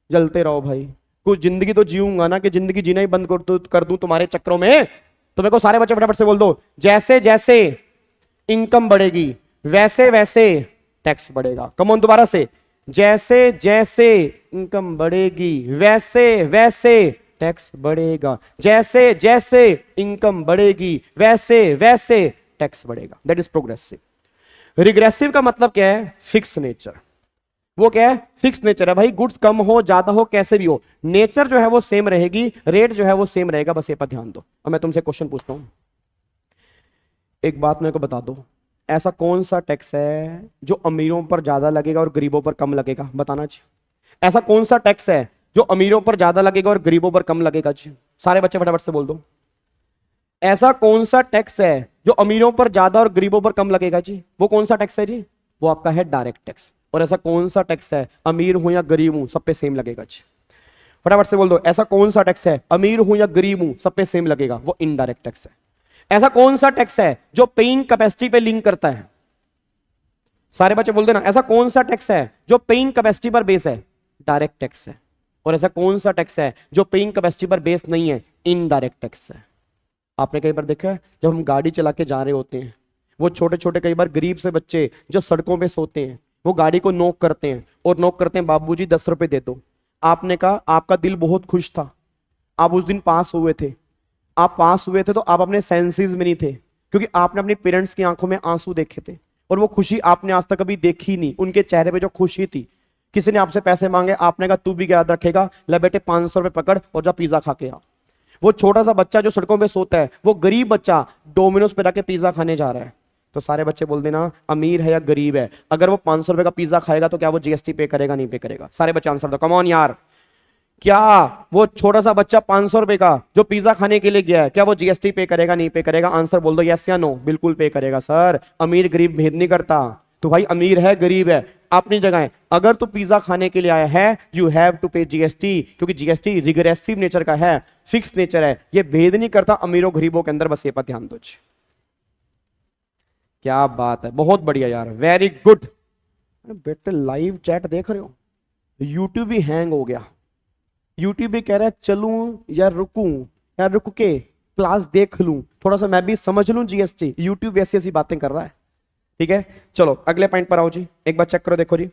जलते रहो भाई। कुछ जिंदगी तो जीऊंगा ना, कि जिंदगी जीना ही बंद कर दूं तुम्हारे चक्रों में। तो मेरे को सारे बच्चे फटाफट से बोल दो, जैसे जैसे इनकम बढ़ेगी वैसे वैसे टैक्स बढ़ेगा। कमॉन दोबारा से, जैसे जैसे इनकम बढ़ेगी वैसे वैसे टैक्स बढ़ेगा, जैसे जैसे इनकम बढ़ेगी वैसे वैसे टैक्स बढ़ेगा। That is progressive. रिग्रेसिव का मतलब क्या है? Fix nature. वो क्या है? फिक्स नेचर है भाई। गुड्स कम हो ज्यादा हो कैसे भी हो, नेचर जो है वो सेम रहेगी, रेट जो है वो सेम रहेगा। बस ये पर ध्यान दो। अब मैं तुमसे क्वेश्चन पूछता हूं, एक बात मेरे को बता दो, ऐसा कौन सा टैक्स है जो अमीरों पर ज्यादा लगेगा और गरीबों पर कम लगेगा? बताना जी। ऐसा कौन सा टैक्स है जो अमीरों पर ज्यादा लगेगा और गरीबों पर कम लगेगा जी? सारे बच्चे फटाफट से बोल दो। ऐसा कौन सा टैक्स है जो अमीरों पर ज्यादा और गरीबों पर कम लगेगा जी? वो कौन सा टैक्स है जी? वो आपका है डायरेक्ट टैक्स। और ऐसा कौन सा टैक्स है, अमीर हूं या गरीब हूं सब पे सेम लगेगा जी? फटाफट से बोल दो। ऐसा कौन सा टैक्स है, अमीर हूं या गरीब हूं सब पे सेम लगेगा? वो इनडायरेक्ट टैक्स है। ऐसा कौन सा टैक्स है जो पेइंग कैपेसिटी पे लिंक करता है? सारे बच्चे बोल देना, ऐसा कौन सा टैक्स है जो पेइंग कैपेसिटी पर बेस है? डायरेक्ट टैक्स है। और ऐसा कौन सा टैक्स है जो पेइंग कैपेसिटी पर बेस नहीं है? इनडायरेक्ट टैक्स है। आपने कई बार देखा है जब हम गाड़ी चला के जा रहे होते हैं, वो छोटे छोटे कई बार गरीब से बच्चे जो सड़कों पे सोते हैं, वो गाड़ी को नॉक करते हैं और नॉक करते हैं, बाबूजी 10 रुपए दे दो। आपने कहा, आपका दिल बहुत खुश था, आप उस दिन पास हुए थे। आप पास हुए थे तो आप अपने सेंसेस में नहीं थे, क्योंकि आपने अपने पेरेंट्स की आंखों में आंसू देखे थे, और वो खुशी आपने आज तक कभी देखी नहीं। उनके चेहरे पे जो खुशी थी, किसी ने आपसे पैसे मांगे, आपने कहा तू भी याद रखेगा, ले बेटे 500 रुपए पकड़ और जा पिज्जा खा के आ। वो छोटा सा बच्चा जो सड़कों पे सोता है, वो गरीब बच्चा डोमिनोज पे जाके पिज्जा खाने जा रहा है। तो सारे बच्चे बोल देना, अमीर है या गरीब है? अगर वो 500 रुपए का पिज्जा खाएगा तो क्या वो जीएसटी पे करेगा, नहीं पे करेगा? सारे बच्चे आंसर दो, कम ऑन यार। क्या वो छोटा सा बच्चा 500 रुपए का जो पिज्जा खाने के लिए गया है, क्या वो जीएसटी पे करेगा, नहीं पे करेगा? आंसर बोल दो, यस या नो। बिल्कुल पे करेगा सर, अमीर गरीब भेद नहीं करता। तो भाई अमीर है गरीब है अपनी जगह है, अगर तू पिज्जा खाने के लिए आया है यू हैव टू पे जीएसटी, क्योंकि जीएसटी रिग्रेसिव नेचर का है, फिक्स नेचर है, ये भेद नहीं करता अमीरों गरीबों के अंदर। बस ये पर ध्यान दो। क्या बात है, बहुत बढ़िया यार, वेरी गुड। बेटे लाइव चैट देख रहे हो? यूट्यूब भी हैंग हो गया, यूट्यूब भी कह रहा है चलूं या रुकूं या रुक के क्लास देख लूं, थोड़ा सा मैं भी समझ लूं जीएसटी। यूट्यूब ऐसी ऐसी बातें कर रहा है। ठीक है, चलो अगले पॉइंट पर आओ जी। एक बार चेक करो, देखो जी,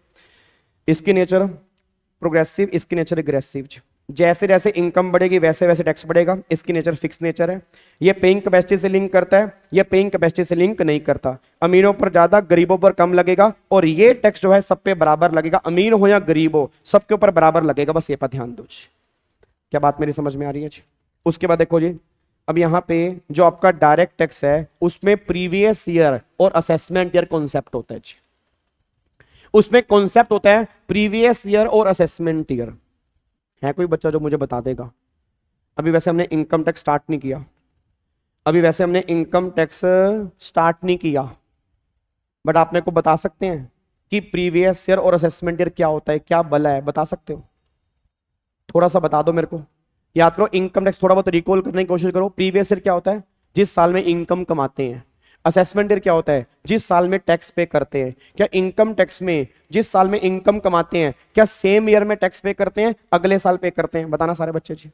इसकी नेचर प्रोग्रेसिव, इसकी नेचर रिग्रेसिव जी। जैसे जैसे इनकम बढ़ेगी वैसे वैसे टैक्स बढ़ेगा, इसकी नेचर फिक्स नेचर है। ये पेइंग कैपेसिटी से लिंक करता है, ये पेइंग कैपेसिटी से लिंक नहीं करता। अमीरों पर ज्यादा, गरीबों पर कम लगेगा, और ये टैक्स जो है सब पे बराबर लगेगा, अमीर हो या गरीब हो सबके ऊपर बराबर लगेगा। बस ये पर ध्यान दो जी। क्या बात मेरी समझ में आ रही है जी? उसके बाद देखो जी, अब यहां पे जो आपका डायरेक्ट टैक्स है उसमें प्रीवियस ईयर और असेसमेंट ईयर कॉन्सेप्ट होता है जी। उसमें कॉन्सेप्ट होता है प्रीवियस ईयर और असेसमेंट ईयर। है कोई बच्चा जो मुझे बता देगा? अभी वैसे हमने इनकम टैक्स स्टार्ट नहीं किया, बट आप मेरे को बता सकते हैं कि प्रीवियस ईयर और असेसमेंट ईयर क्या होता है, क्या भला है, बता सकते हो? थोड़ा सा बता दो मेरे को। याद करो, इनकम टैक्स थोड़ा बहुत रिकॉल करने की कोशिश करो। प्रीवियस ईयर क्या होता है? जिस साल में इनकम कमाते हैं। असेसमेंट ईयर क्या होता है? जिस साल में टैक्स पे करते हैं। क्या इनकम टैक्स में जिस साल में इनकम कमाते हैं, क्या सेम ईयर में टैक्स पे करते हैं, अगले साल पे करते हैं? बताना सारे बच्चे जी,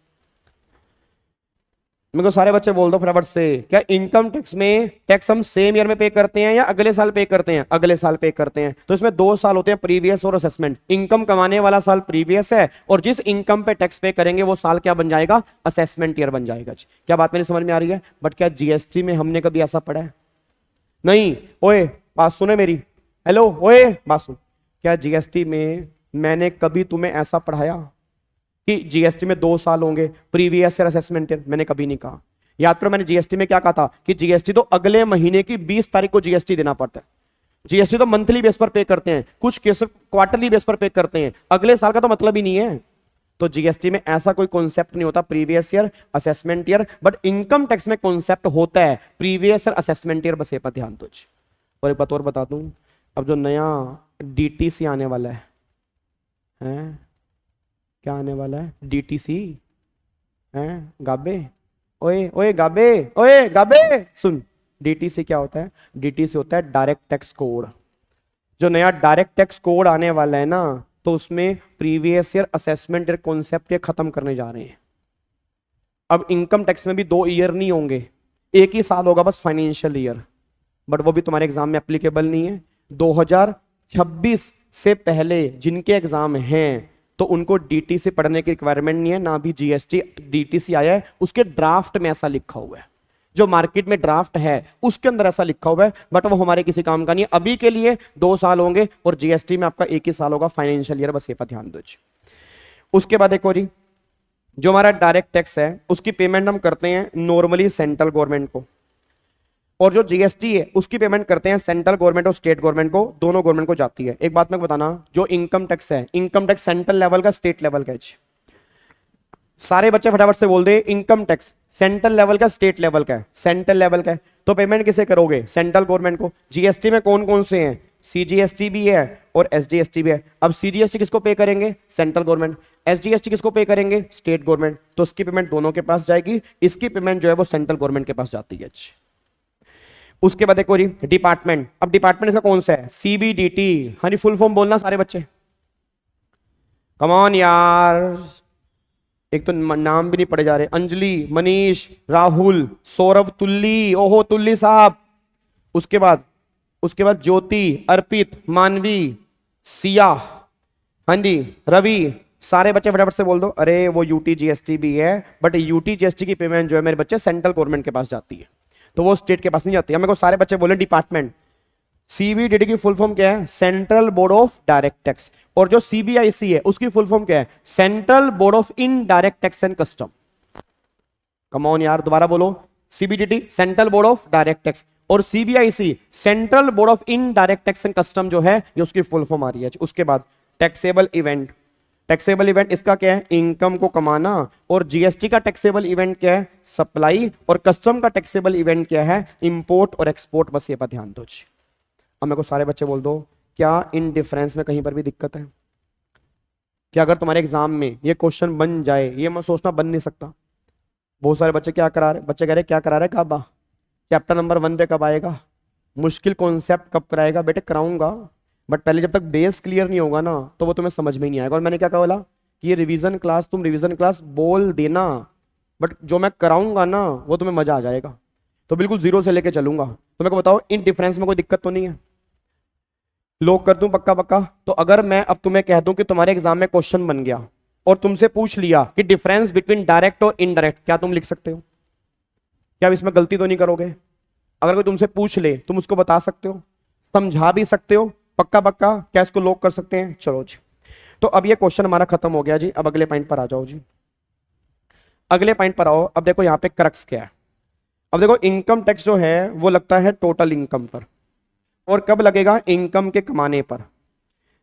मेरे को सारे बच्चे बोल दो फटाफट से। क्या इनकम टैक्स में टैक्स हम सेम ईयर में पे करते हैं या अगले साल पे करते हैं? अगले साल पे करते हैं। तो इसमें 2 साल होते हैं, प्रीवियस और असेसमेंट। इनकम कमाने वाला साल प्रीवियस है, और जिस इनकम पे टैक्स पे करेंगे वो साल क्या बन जाएगा? असेसमेंट ईयर बन जाएगा। क्या बात मेरी समझ में आ रही है? बट क्या जीएसटी में हमने कभी ऐसा पढ़ा है? नहीं। ओए बात सुने मेरी, हेलो, ओए बात सुन। क्या जीएसटी में मैंने कभी तुम्हें ऐसा पढ़ाया कि जीएसटी में 2 साल होंगे, प्रीवियस ईयर असेसमेंट ईयर? मैंने कभी नहीं कहा। याद करो, मैंने जीएसटी में क्या कहा था कि जीएसटी तो अगले महीने की 20 तारीख को जीएसटी देना पड़ता है। जीएसटी तो मंथली बेस पर पे करते हैं, कुछ केस क्वार्टरली बेस पर पे करते हैं, अगले साल का तो मतलब ही नहीं है। तो जीएसटी में ऐसा कोई कॉन्सेप्ट नहीं होता previous year assessment year, but income tax में कॉन्सेप्ट होता है प्रीवियस ईयर असेसमेंट ईयर। बस ये पर ध्यान दो। और एक बात और बता दूं, अब जो नया डीटीसी आने वाला है, क्या आने वाला है? डीटीसी है गाबे, ओए ओए गाबे, ओए गाबे सुन। डीटीसी क्या होता है? डीटीसी होता है डायरेक्ट टैक्स कोड। जो नया डायरेक्ट टैक्स कोड आने वाला है ना, तो उसमें previous year assessment year concept ये खत्म करने जा रहे हैं। अब इनकम टैक्स में भी 2 ईयर नहीं होंगे, एक ही साल होगा बस, फाइनेंशियल ईयर। बट वो भी तुम्हारे एग्जाम में एप्लीकेबल नहीं है। 2026 से पहले जिनके एग्जाम हैं तो उनको डीटीसी पढ़ने की रिक्वायरमेंट नहीं है, ना भी जीएसटी। डीटीसी आया है, उसके ड्राफ्ट में ऐसा लिखा हुआ है, जो मार्केट में ड्राफ्ट है उसके अंदर ऐसा लिखा हुआ है, बट वो हमारे किसी काम का नहीं है। अभी के लिए 2 साल होंगे, और जीएसटी में आपका एक ही साल होगा, फाइनेंशियल ईयर। बस ये पर ध्यान दो। उसके बाद एक और, जो हमारा डायरेक्ट टैक्स है उसकी पेमेंट हम करते हैं नॉर्मली सेंट्रल गवर्नमेंट को, और जो जीएसटी है उसकी पेमेंट करते हैं सेंट्रल गवर्नमेंट और स्टेट गवर्नमेंट को, दोनों गवर्नमेंट को जाती है। एक बात मैं बताना, जो इनकम टैक्स है, इनकम टैक्स सेंट्रल लेवल का, स्टेट लेवल का। सारे बच्चे फटाफट से बोल दे, इनकम टैक्स सेंट्रल लेवल का, स्टेट लेवल का है? सेंट्रल लेवल का है, तो पेमेंट किसे करोगे? सेंट्रल गवर्नमेंट को। जीएसटी में कौन कौन से हैं? सीजीएसटी भी है और एसजीएसटी भी है। अब सीजीएसटी किसको पे करेंगे? Central government. एसजीएसटी किसको पे करेंगे? State government. तो उसकी पेमेंट दोनों के पास जाएगी, इसकी पेमेंट जो है वो सेंट्रल गवर्नमेंट के पास जाती है। उसके बाद एक और डिपार्टमेंट। अब डिपार्टमेंट इसका कौन सा है? सीबीडीटी। हाँ जी, फुल फॉर्म बोलना सारे बच्चे, कम ऑन यार। एक तो नाम भी नहीं पढ़े जा रहे। अंजलि, मनीष, राहुल, सौरभ, तुल्ली, ओहो तुल्ली साहब। उसके बाद ज्योति, अर्पित, मानवी, सिया, हाँ जी, रवि। सारे बच्चे फटाफट से बोल दो, अरे वो यूटी जीएसटी भी है, बट यूटी जीएसटी की पेमेंट जो है मेरे बच्चे सेंट्रल गवर्नमेंट के पास जाती है, तो वो स्टेट के पास नहीं जाती है। मेरे को सारे बच्चे बोले डिपार्टमेंट। सीबीडीटी की फुल फॉर्म क्या है? Central board of direct tax. और जो सीबीआईसी है उसकी फुल फॉर्म क्या है? Central board of indirect tax and custom. Come on यार, दोबारा बोलो। CBDT central board of direct tax, और CBIC central board of indirect tax and custom जो है ये उसकी फुल फॉर्म आ रही है। उसके बाद टैक्सेबल इवेंट। टैक्सेबल इवेंट इसका क्या है? इनकम को कमाना। और जीएसटी का टैक्सेबल इवेंट क्या है? सप्लाई। और कस्टम का टैक्सेबल इवेंट क्या है? इंपोर्ट और एक्सपोर्ट। बस ये पर ध्यान दो। अब मेरे को सारे बच्चे बोल दो, क्या इन डिफरेंस में कहीं पर भी दिक्कत है? क्या अगर तुम्हारे एग्जाम में ये क्वेश्चन बन जाए, ये मैं सोचना बन नहीं सकता। बहुत सारे बच्चे क्या करा रहे, बच्चे कह रहे क्या करा रहे काबा, चैप्टर नंबर 1 पे कब आएगा, मुश्किल कॉन्सेप्ट कब कराएगा? बेटे कराऊंगा, बट पहले जब तक बेस क्लियर नहीं होगा ना तो वो तुम्हें समझ में ही नहीं आएगा। और मैंने क्या कहा बोला कि ये रिवीजन क्लास, तुम रिवीजन क्लास बोल देना, बट जो मैं कराऊंगा ना वो तुम्हें मजा आ जाएगा। तो बिल्कुल जीरो से लेके चलूंगा। तो मेरे को बताओ, इन डिफरेंस में कोई दिक्कत तो नहीं है? लोग कर दूं पक्का पक्का? तो अगर मैं अब तुम्हें कह दूं कि तुम्हारे एग्जाम में क्वेश्चन बन गया और तुमसे पूछ लिया कि डिफरेंस बिटवीन डायरेक्ट और इनडायरेक्ट, क्या तुम लिख सकते हो? क्या आप इसमें गलती तो नहीं करोगे? अगर कोई तुमसे पूछ ले तुम उसको बता सकते हो, समझा भी सकते हो, पक्का पक्का? क्या इसको लॉक कर सकते हैं? चलो जी, तो अब ये क्वेश्चन हमारा खत्म हो गया जी। अब अगले पॉइंट पर आ जाओ जी, अगले पॉइंट पर आओ। अब देखो यहाँ पे क्रक्स क्या है। अब देखो इनकम टैक्स जो है वो लगता है टोटल इनकम पर, और कब लगेगा? इनकम के कमाने पर।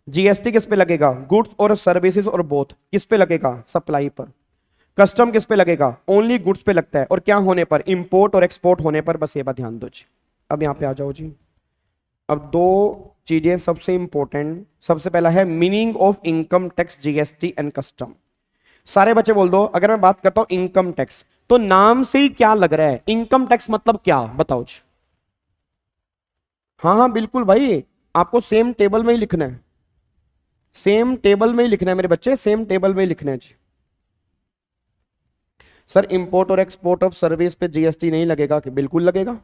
जीएसटी किस पे लगेगा? गुड्स और सर्विसेज और बोथ। किस पे लगेगा? सप्लाई पर। कस्टम किस पे लगेगा? ओनली गुड्स पे लगता है, और क्या होने पर? इंपोर्ट और एक्सपोर्ट होने पर। बस ये बात ध्यान दो जी। अब यहां पे आ जाओ जी। अब दो चीजें सबसे इंपॉर्टेंट, सबसे पहला है meaning of income tax, GST and custom. सारे बच्चे बोल दो, अगर मैं बात करता हूं इनकम टैक्स, तो नाम से ही क्या लग रहा है? इनकम टैक्स मतलब क्या? बताओ जी। हाँ हाँ बिल्कुल भाई, आपको सेम टेबल में ही लिखना है, सेम टेबल में ही लिखना है मेरे बच्चे, सेम टेबल में ही लिखना है जी। सर इंपोर्ट और एक्सपोर्ट ऑफ सर्विस पे जीएसटी नहीं लगेगा? कि बिल्कुल लगेगा,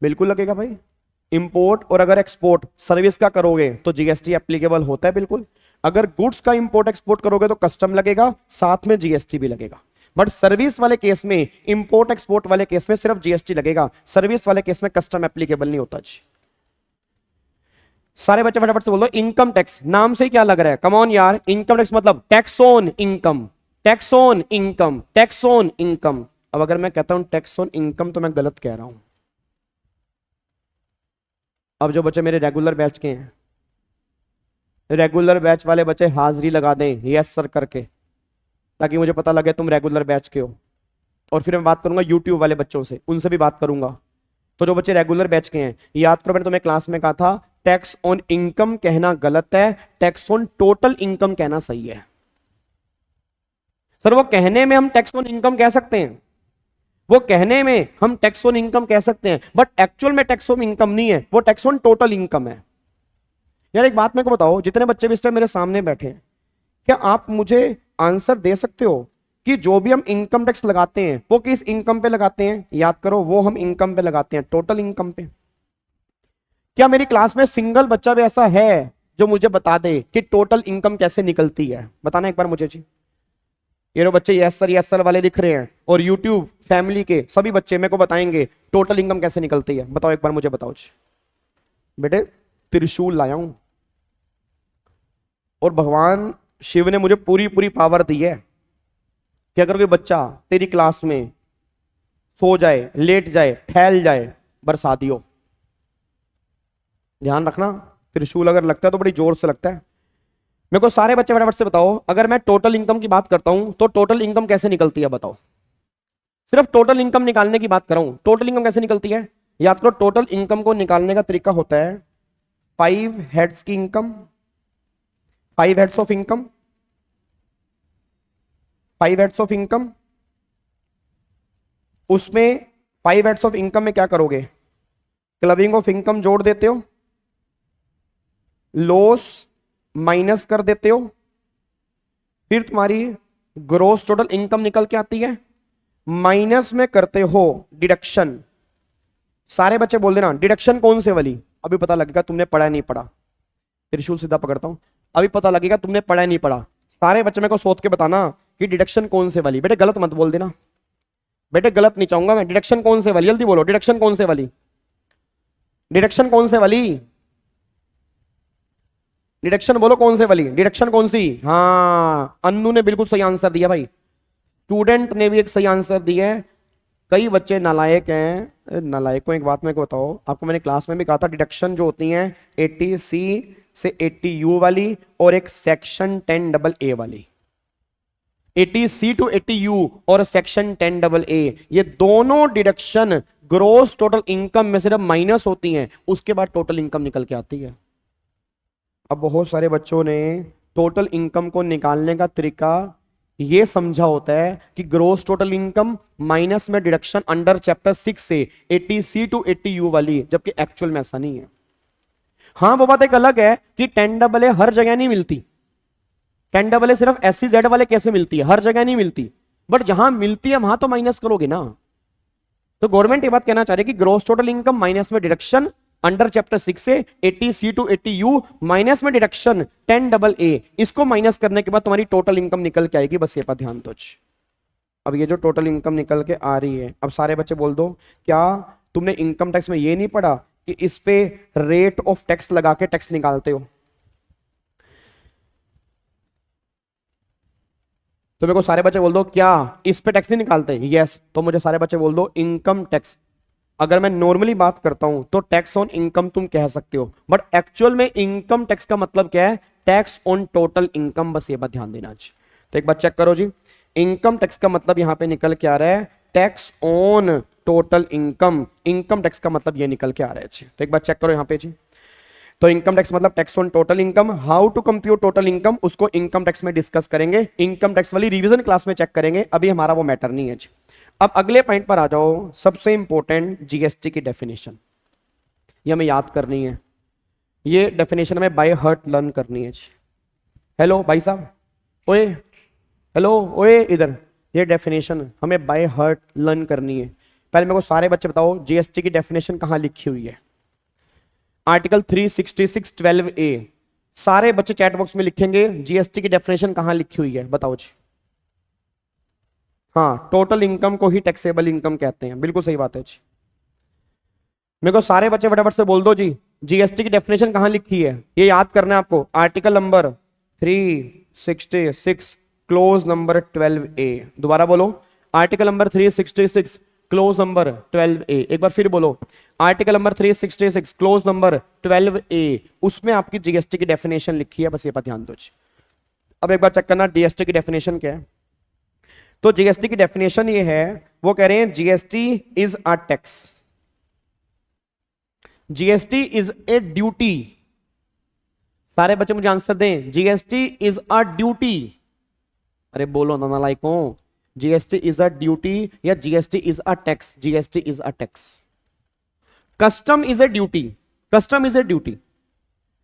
बिल्कुल लगेगा भाई। इंपोर्ट और अगर एक्सपोर्ट सर्विस का करोगे तो जीएसटी एप्लीकेबल होता है बिल्कुल। अगर गुड्स का इंपोर्ट एक्सपोर्ट करोगे तो कस्टम लगेगा, साथ में जीएसटी भी लगेगा। बट सर्विस वाले केस में, इंपोर्ट एक्सपोर्ट वाले केस में सिर्फ जीएसटी लगेगा, सर्विस वाले केस में कस्टम एप्लीकेबल नहीं होता जी। सारे बच्चे फटाफट से बोलो इनकम टैक्स, नाम से ही क्या लग रहा है? कम ऑन यार, इनकम टैक्स मतलब tax on income, tax on income, tax on income. अब अगर मैं कहता हूं टैक्स ऑन इनकम तो मैं गलत कह रहा हूं। अब जो बच्चे मेरे रेगुलर बैच के हैं, रेगुलर बैच वाले बच्चे हाजिरी लगा दें यस सर करके, ताकि मुझे पता लगे तुम रेगुलर बैच के हो। और फिर मैं बात करूंगा यूट्यूब वाले बच्चों से, उनसे भी बात करूंगा। तो जो बच्चे रेगुलर बैच के हैं, याद करो मैंने तुम्हें क्लास में कहा था टैक्स ऑन इनकम कहना गलत है, टैक्स ऑन टोटल इनकम कहना सही है। सर वो कहने में हम टैक्स ऑन इनकम कह सकते हैं, वो कहने में हम टैक्स ऑन इनकम कह सकते हैं, बट एक्चुअल में टैक्स ऑन इनकम नहीं है, वो टैक्स ऑन टोटल इनकम है। यार एक बात मेरे को बताओ, जितने बच्चे भी इस टाइम मेरे सामने बैठे हैं, क्या आप मुझे आंसर दे सकते हो कि जो भी हम इनकम टैक्स लगाते हैं वो किस इनकम पे लगाते हैं? याद करो, वो हम इनकम पे लगाते हैं, टोटल इनकम पे। क्या मेरी क्लास में सिंगल बच्चा भी ऐसा है जो मुझे बता दे कि टोटल इनकम कैसे निकलती है? बताना एक बार मुझे जी। ये बच्चे यस सर वाले लिख रहे हैं, और यूट्यूब फैमिली के सभी बच्चे मेरे को बताएंगे टोटल इनकम कैसे निकलती है। बताओ एक बार मुझे, बताओ जी। बेटे त्रिशूल लाया हूं, और भगवान शिव ने मुझे पूरी पूरी पावर दी है कि अगर कोई बच्चा तेरी क्लास में सो जाए, लेट जाए, फैल जाए, बरसा दियो। ध्यान रखना, त्रिशूल अगर लगता है तो बड़ी जोर से लगता है। मेरे को सारे बच्चे फटाफट से बताओ, अगर मैं टोटल इनकम की बात करता हूं तो टोटल इनकम कैसे निकलती है? बताओ, सिर्फ टोटल इनकम निकालने की बात कर रहा हूं, टोटल इनकम कैसे निकलती है? याद करो, टोटल इनकम को निकालने का तरीका होता है 5 हेड्स की income, 5 heads of income, 5 heads of income. उसमें 5 हेड्स ऑफ इनकम में क्या करोगे? क्लबिंग ऑफ इनकम जोड़ देते हो, लॉस माइनस कर देते हो, फिर तुम्हारी ग्रोस टोटल इनकम निकल के आती है, माइनस में करते हो डिडक्शन। सारे बच्चे बोल देना डिडक्शन कौन से वाली? अभी पता लगेगा तुमने पढ़ा नहीं पढ़ा। त्रिशूल सीधा पकड़ता हूं, अभी पता लगेगा तुमने पढ़ा नहीं पढ़ा। सारे बच्चे मेरे को सोच के बताना कि डिडक्शन कौन से वाली। बेटे गलत मत बोल देना, बेटे गलत नहीं चाहूंगा मैं। डिडक्शन कौन से वाली? जल्दी बोलो, डिडक्शन कौन से वाली? डिडक्शन कौन से वाली? डिडक्शन बोलो कौन से वाली? डिडक्शन कौन सी? हाँ, अन्नू ने बिल्कुल सही आंसर दिया भाई, स्टूडेंट ने भी एक सही आंसर दिया है। कई बच्चे नालायक हैं। नालायकों एक बात मेरे को बताओ, आपको मैंने क्लास में भी कहा था डिडक्शन जो होती है 80C से 80U वाली, और एक सेक्शन 10AA वाली। 80C टू 80U और सेक्शन 10AA, ये दोनों डिडक्शन ग्रोस टोटल इनकम में सिर्फ माइनस होती हैं, उसके बाद टोटल इनकम निकल के आती है। अब बहुत सारे बच्चों ने टोटल इनकम को निकालने का तरीका ये समझा होता है कि ग्रोस टोटल इनकम माइनस में डिडक्शन अंडर चैप्टर 6 से 80C टू 80U वाली, जबकि एक्चुअल में ऐसा नहीं है। हाँ वो बात एक अलग है कि 10AA हर जगह नहीं मिलती, 10AA सिर्फ SCZ वाले केस में मिलती है, हर जगह नहीं मिलती। बट जहां मिलती है वहां तो माइनस करोगे ना। तो गवर्नमेंट ये बात कहना चाह रही है कि ग्रोस टोटल इनकम माइनस में डिडक्शन अंडर चैप्टर 6 से 80C टू 80U माइनस में डिडक्शन 10AA, इसको माइनस करने के बाद तुम्हारी टोटल इनकम निकल के आएगी। बस ये पर ध्यान दो। अब ये जो टोटल इनकम निकल के आ रही है, अब सारे बच्चे बोल दो, क्या तुमने इनकम टैक्स में ये नहीं पढ़ा कि इस पे रेट ऑफ टैक्स लगा के टैक्स निकालते हो? तो मेरे को सारे बच्चे बोल दो, क्या इस पे टैक्स नहीं निकालते? यस। तो मुझे सारे बच्चे बोल दो, इनकम टैक्स। अगर मैं नॉर्मली बात करता हूं तो टैक्स ऑन इनकम तुम कह सकते हो, बट एक्चुअल में इनकम टैक्स का मतलब क्या है? Tax on total income. बस ये बात ध्यान देना आज। तो एक बार चेक करो जी, इनकम टैक्स का मतलब यहां पे निकल के आ रहा है tax on total income. Income tax का मतलब ये निकल के आ रहा है जी। तो एक बार चेक करो यहां पे जी। तो इनकम टैक्स मतलब tax on total income. How to compute total income, उसको इनकम टैक्स में डिस्कस करेंगे, इनकम टैक्स वाली रिवीजन क्लास में चेक करेंगे। अभी हमारा वो मैटर नहीं है जी। अब अगले पॉइंट पर आ जाओ, सबसे इंपॉर्टेंट जीएसटी की डेफिनेशन। ये हमें याद करनी है, ये डेफिनेशन हमें बाय हार्ट लर्न करनी है जी। हेलो भाई साहब, ओए हेलो, ओए इधर, ये डेफिनेशन हमें बाय हार्ट लर्न करनी है। पहले मेरे को सारे बच्चे बताओ, जीएसटी की डेफिनेशन कहां लिखी हुई है? Article 366 12A। सारे बच्चे चैट बॉक्स में लिखेंगे जीएसटी की डेफिनेशन कहां लिखी हुई है, बताओ जी। हाँ, टोटल इनकम को ही टैक्सेबल इनकम कहते हैं, बिल्कुल सही बात है जी। मेरे को सारे बच्चे फटाफट से बोल दो जी, जीएसटी की डेफिनेशन कहां लिखी है? ये याद करना है आपको, article number 366 close number 12A। दोबारा बोलो, article number 366 close number 12A। एक बार फिर बोलो, article number 366 close number 12A, उसमें आपकी जीएसटी की डेफिनेशन लिखी है। बस ये पर ध्यान दो जी। अब एक बार चेक करना जीएसटी की डेफिनेशन क्या है। तो जीएसटी की डेफिनेशन ये है, वो कह रहे हैं GST is a tax, GST is a duty. सारे बच्चे मुझे आंसर दें, जीएसटी इज अ ड्यूटी। अरे बोलो ना नालायकों, जीएसटी इज अ ड्यूटी या GST is a tax? GST is a tax. Custom is a duty, custom is a duty.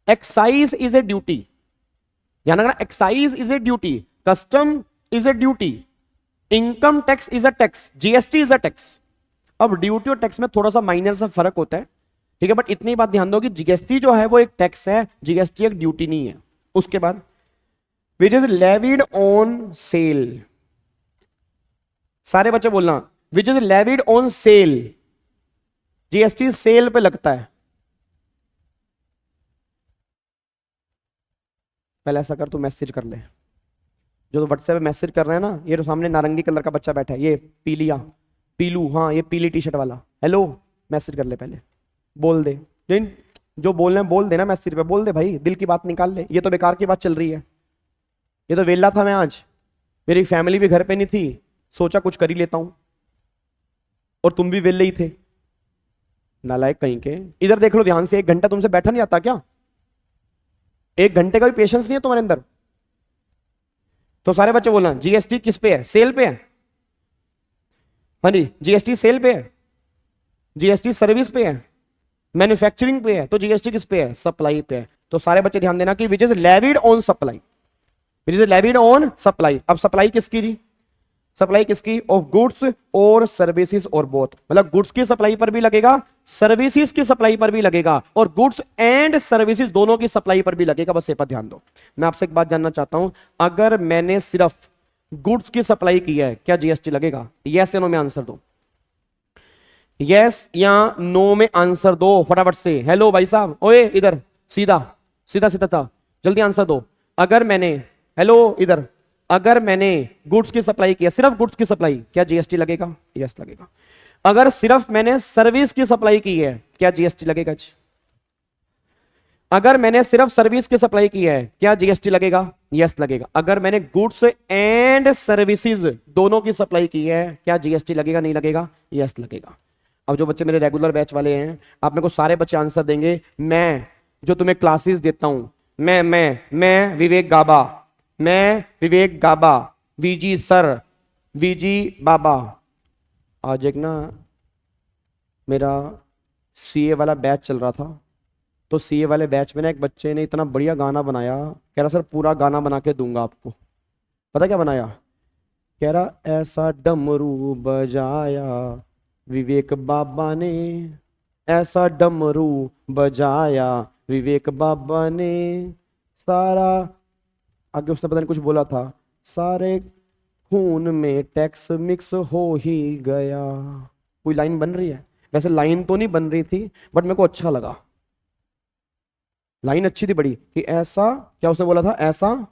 Excise is a duty, ध्यान रखना, excise is a duty, custom is a duty, income tax is a tax, GST is a tax. अब duty और tax में थोड़ा सा minor सा फर्क होता है, ठीक है, बट इतनी बात ध्यान दो कि जीएसटी जो है वो एक टैक्स है, जीएसटी एक ड्यूटी नहीं है। उसके बाद which is levied on sale. सारे बच्चे बोलना, which is levied on sale. GST cell पे लगता है। पहले ऐसा कर, तू मैसेज कर ले, जो तो व्हाट्सएप पे मैसेज कर रहे हैं ना, ये तो सामने नारंगी कलर का बच्चा बैठा है, ये पीलिया पीलू, हाँ ये पीली टी शर्ट वाला, हेलो मैसेज कर ले, पहले बोल दे, जो बोलना है बोल देना, मैसेज पे बोल दे भाई, दिल की बात निकाल ले। ये तो बेकार की बात चल रही है, ये तो वेला था मैं आज, मेरी फैमिली भी घर पे नहीं थी, सोचा कुछ कर ही लेता हूं, और तुम भी वेले ही थे, नालायक कहीं के। इधर देख लो ध्यान से, 1 घंटा तुमसे बैठा नहीं आता क्या? 1 घंटे का भी पेशेंस नहीं है तुम्हारे अंदर? तो सारे बच्चे बोलना, जीएसटी किस पे है? सेल पे है। हाँ जी, जीएसटी सेल पे है, जीएसटी सर्विस पे है, मैन्युफैक्चरिंग पे है, तो जीएसटी किस पे है? सप्लाई पे है। तो सारे बच्चे ध्यान देना कि which is levied on supply, which is levied on supply. अब सप्लाई किसकी जी? सप्लाई किसकी? ऑफ गुड्स और सर्विसेज और बोथ, मतलब गुड्स की सप्लाई पर भी लगेगा, सर्विसेज की सप्लाई पर भी लगेगा, और गुड्स एंड सर्विसेज दोनों की सप्लाई पर भी लगेगा। बस ये पर ध्यान दो। मैं आपसे एक बात जानना चाहता हूं, अगर मैंने सिर्फ गुड्स की सप्लाई की है, क्या जीएसटी लगेगा? यस या नो में आंसर दो, यस या नो में आंसर दो फटाफट से। हेलो भाई साहब, ओए इधर, सीधा सीधा सीधा था, जल्दी आंसर दो। अगर मैंने, हेलो इधर, अगर मैंने गुड्स की सप्लाई की है, सिर्फ गुड्स की सप्लाई, क्या जीएसटी लगेगा? यस लगेगा। अगर सिर्फ मैंने सर्विस की सप्लाई की है, क्या जीएसटी लगेगा? अगर मैंने सिर्फ सर्विस की सप्लाई की है, क्या जीएसटी लगेगा? यस लगेगा। अगर मैंने गुड्स एंड सर्विसेज दोनों की सप्लाई की है, क्या जीएसटी लगेगा? नहीं लगेगा? यस लगेगा। अब जो बच्चे मेरे रेगुलर बैच वाले हैं, आप मेरे को सारे बच्चे आंसर देंगे। मैं जो तुम्हें क्लासेस देता हूं, मैं विवेक गाबा, मैं विवेक गाबा, वीजी सर, वीजी बाबा। आज एक ना मेरा सीए वाला बैच चल रहा था, तो सीए वाले बैच में ना एक बच्चे ने इतना बढ़िया गाना बनाया, कह रहा सर पूरा गाना बना के दूंगा आपको। पता क्या बनाया? कह रहा ऐसा डमरू बजाया विवेक बाबा ने, ऐसा डमरू बजाया विवेक बाबा ने, सारा, आगे उसने पता नहीं कुछ बोला था, सारे खून में टैक्स मिक्स हो ही गया। कोई लाइन बन रही है? वैसे लाइन तो नहीं बन रही थी, बट मेरे को अच्छा लगा, लाइन अच्छी थी बड़ी, कि ऐसा, क्या उसने बोला था, ऐसा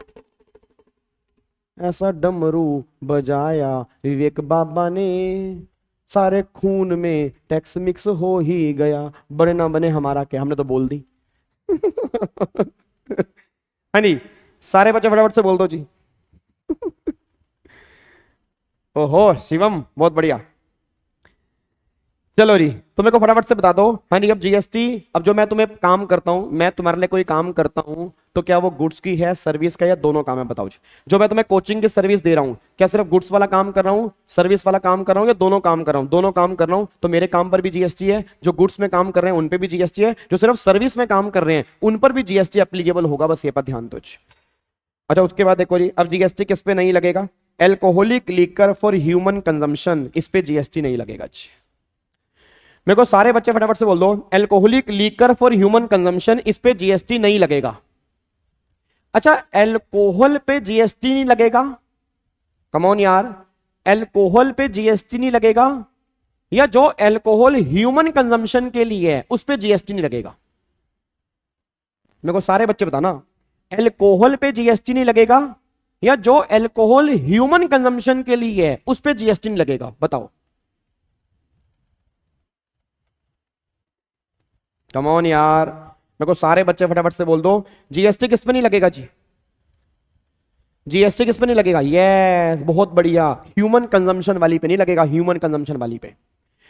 ऐसा डमरू बजाया विवेक बाबा ने, सारे खून में टैक्स मिक्स हो ही गया, बने ना बने हमारा क्या, हमने तो बोल दी। हाँ जी, सारे बच्चे फटाफट से बोल दो जी। ओहो शिवम, बहुत बढ़िया। चलो जी, तो मेरे को फटाफट से बता दो। हाँ जी, अब जीएसटी, अब जो मैं तुम्हें काम करता हूं, मैं तुम्हारे लिए कोई काम करता हूं, तो क्या वो गुड्स की है, सर्विस का, या दोनों काम है? बताओ जी। जो मैं तुम्हें कोचिंग की सर्विस दे रहा हूं, क्या सिर्फ गुड्स वाला काम कर रहा हूं, सर्विस वाला काम कर रहा हूं, या दोनों काम कर रहा हूं? दोनों काम कर रहा हूं, तो मेरे काम पर भी जीएसटी है, जो गुड्स में काम कर रहे हैं उन पर भी जीएसटी है, जो सिर्फ सर्विस में काम कर रहे हैं उन पर भी जीएसटी एप्लीकेबल होगा, बस ये पर ध्यान दो। अच्छा, उसके बाद देखो जी, अब जीएसटी किस पे नहीं लगेगा? Alcoholic liquor for human consumption, इस पे जीएसटी नहीं लगेगा जी। मेरे को सारे बच्चे फटाफट से बोल दो, alcoholic liquor for human consumption, इस पे जीएसटी नहीं लगेगा। अच्छा, एल्कोहल पे जीएसटी नहीं लगेगा? कम ऑन यार, एल्कोहल पे जीएसटी नहीं लगेगा, या जो एल्कोहल ह्यूमन कंजम्पशन के लिए है उस पे जीएसटी नहीं लगेगा? मेरे को सारे बच्चे बताना, एल्कोहल पे जीएसटी नहीं लगेगा, या जो एल्कोहल ह्यूमन कंजम्पशन के लिए है उस पे जीएसटी नहीं लगेगा? बताओ। कम ऑन यार, मेरे को सारे बच्चे फटाफट से बोल दो, जीएसटी किस पे नहीं लगेगा जी? जीएसटी किस पे नहीं लगेगा? यस, बहुत बढ़िया, ह्यूमन कंजम्पशन वाली पे नहीं लगेगा, ह्यूमन कंजम्पशन वाली पे।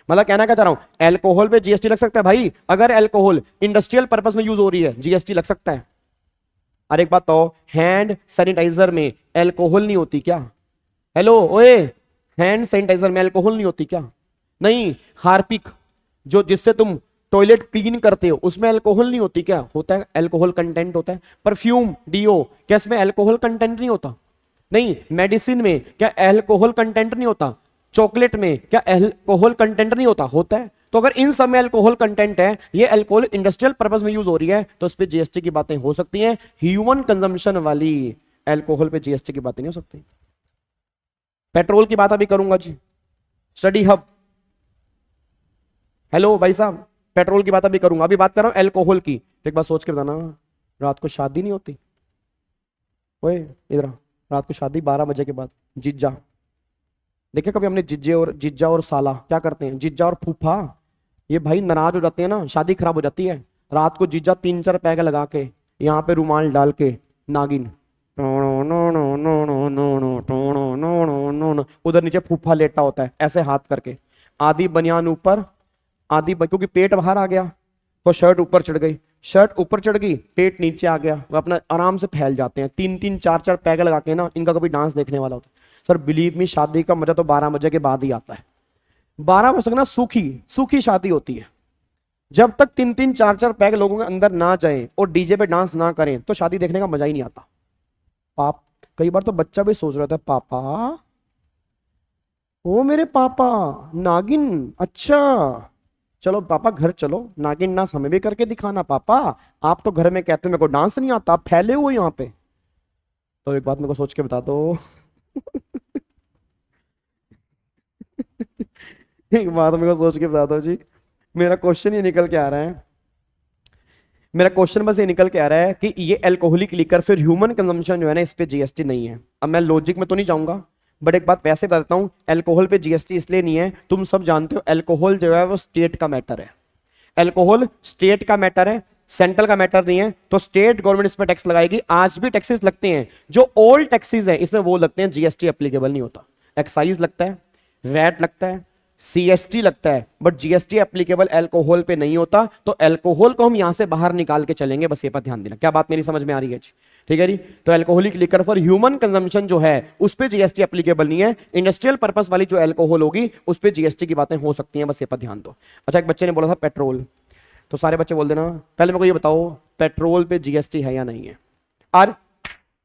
मतलब कहना क्या चाह रहा हूं, एल्कोहल पे जीएसटी लग सकता है भाई, अगर एल्कोहल इंडस्ट्रियल पर्पस में यूज हो रही है जीएसटी लग सकता है। और एक बात तो, हैंड सैनिटाइजर में एल्कोहल नहीं होती क्या? हेलो ओए, हैंड सैनिटाइजर में एल्कोहल नहीं होती क्या? नहीं, हार्पिक जो जिससे तुम टॉयलेट क्लीन करते हो उसमें अल्कोहल नहीं होती क्या? होता है, अल्कोहल कंटेंट होता है। परफ्यूम, डीओ, क्या इसमें अल्कोहल कंटेंट नहीं होता? नहीं। मेडिसिन में क्या अल्कोहल कंटेंट नहीं होता? चॉकलेट में क्या अल्कोहल कंटेंट नहीं होता? होता है। तो अगर इन सब में अल्कोहल कंटेंट है, ये अल्कोहल इंडस्ट्रियल पर्पस में यूज हो रही है, तो इस पे जीएसटी की बातें हो सकती हैं। ह्यूमन कंजम्पशन वाली अल्कोहल पे जीएसटी की बातें नहीं हो सकती। पेट्रोल की बात अभी करूंगा जी, स्टडी हब। हेलो भाई साहब, पेट्रोल की बात अभी करूंगा, अभी बात कर रहा हूं अल्कोहल की। एक बात सोच के बताना, रात को शादी नहीं होती? ओए इधर, रात को शादी 12 बजे के बाद, जीजा देखिए कभी हमने? जीजा और साला क्या करते हैं, जीजा और फूफा, ये भाई नाराज हो जाते हैं ना, शादी खराब हो जाती है। रात को जीजा 3-4 पैग लगा के, यहाँ पे रुमाल डाल के, नागिन, उधर नीचे फूफा लेटा होता है ऐसे हाथ करके, आधी बनियान ऊपर, आधी क्योंकि पेट बाहर आ गया तो शर्ट ऊपर चढ़ गई, शर्ट ऊपर चढ़ गई, पेट नीचे आ गया, वो अपना आराम से फैल जाते हैं। 3-3, 4-4 पैग लगा के ना, इनका कभी डांस देखने वाला होता है। सर बिलीव मी, शादी का मजा तो 12 बजे के बाद ही आता है। 12 बजे ना सूखी सूखी शादी होती है। जब तक 3-3, 4-4 पैग लोगों के अंदर ना जाए और डीजे पे डांस ना करें तो शादी देखने का मजा ही नहीं आता। पाप, कई बार तो बच्चा भी सोच रहा था, पापा, ओ मेरे पापा नागिन, अच्छा चलो पापा घर चलो, नागिन डांस हमें भी करके दिखाना पापा, आप तो घर में कहते हो मेरे को डांस नहीं आता, आप फैले हुए यहाँ पे। तो एक बात मेरे को सोच के बता दो। एक बात मेरे को सोच के बता दो जी, मेरा क्वेश्चन ये निकल के आ रहा है, मेरा क्वेश्चन बस ये निकल के आ रहा है कि ये अल्कोहलिक लीकर फिर ह्यूमन कंजम्पशन जो है ना, इस पे जीएसटी नहीं है। अब मैं लॉजिक में तो नहीं जाऊंगा, बट एक बात वैसे बता देता हूं, अल्कोहल पे जीएसटी इसलिए नहीं है, तुम सब जानते हो अल्कोहल जो है वो स्टेट का मैटर है। अल्कोहल स्टेट का मैटर है, सेंट्रल का मैटर नहीं है, तो स्टेट गवर्नमेंट इस पर टैक्स लगाएगी। आज भी टैक्सेस लगते हैं, जो ओल्ड टैक्सेस है इसमें वो लगते हैं, जीएसटी एप्लीकेबल नहीं होता। एक्साइज लगता है, वैट लगता है, सीएसटी लगता है, बट जीएसटी एप्लीकेबल अल्कोहल पे नहीं होता। तो अल्कोहल को हम यहां से बाहर निकाल के चलेंगे, बस ये पर ध्यान देना। क्या बात मेरी समझ में आ रही है जी? ठीक है जी। तो alcoholic liquor for human consumption जो है उस पे जीएसटी एप्लीकेबल नहीं है। इंडस्ट्रियल पर्पस वाली जो अल्कोहल होगी उस पे जीएसटी की बातें हो सकती हैं, बस ये पर ध्यान दो। अच्छा, एक बच्चे ने बोला था पेट्रोल, तो सारे बच्चे बोल देना, पहले मेरे को ये बताओ पेट्रोल पे जीएसटी है या नहीं है। और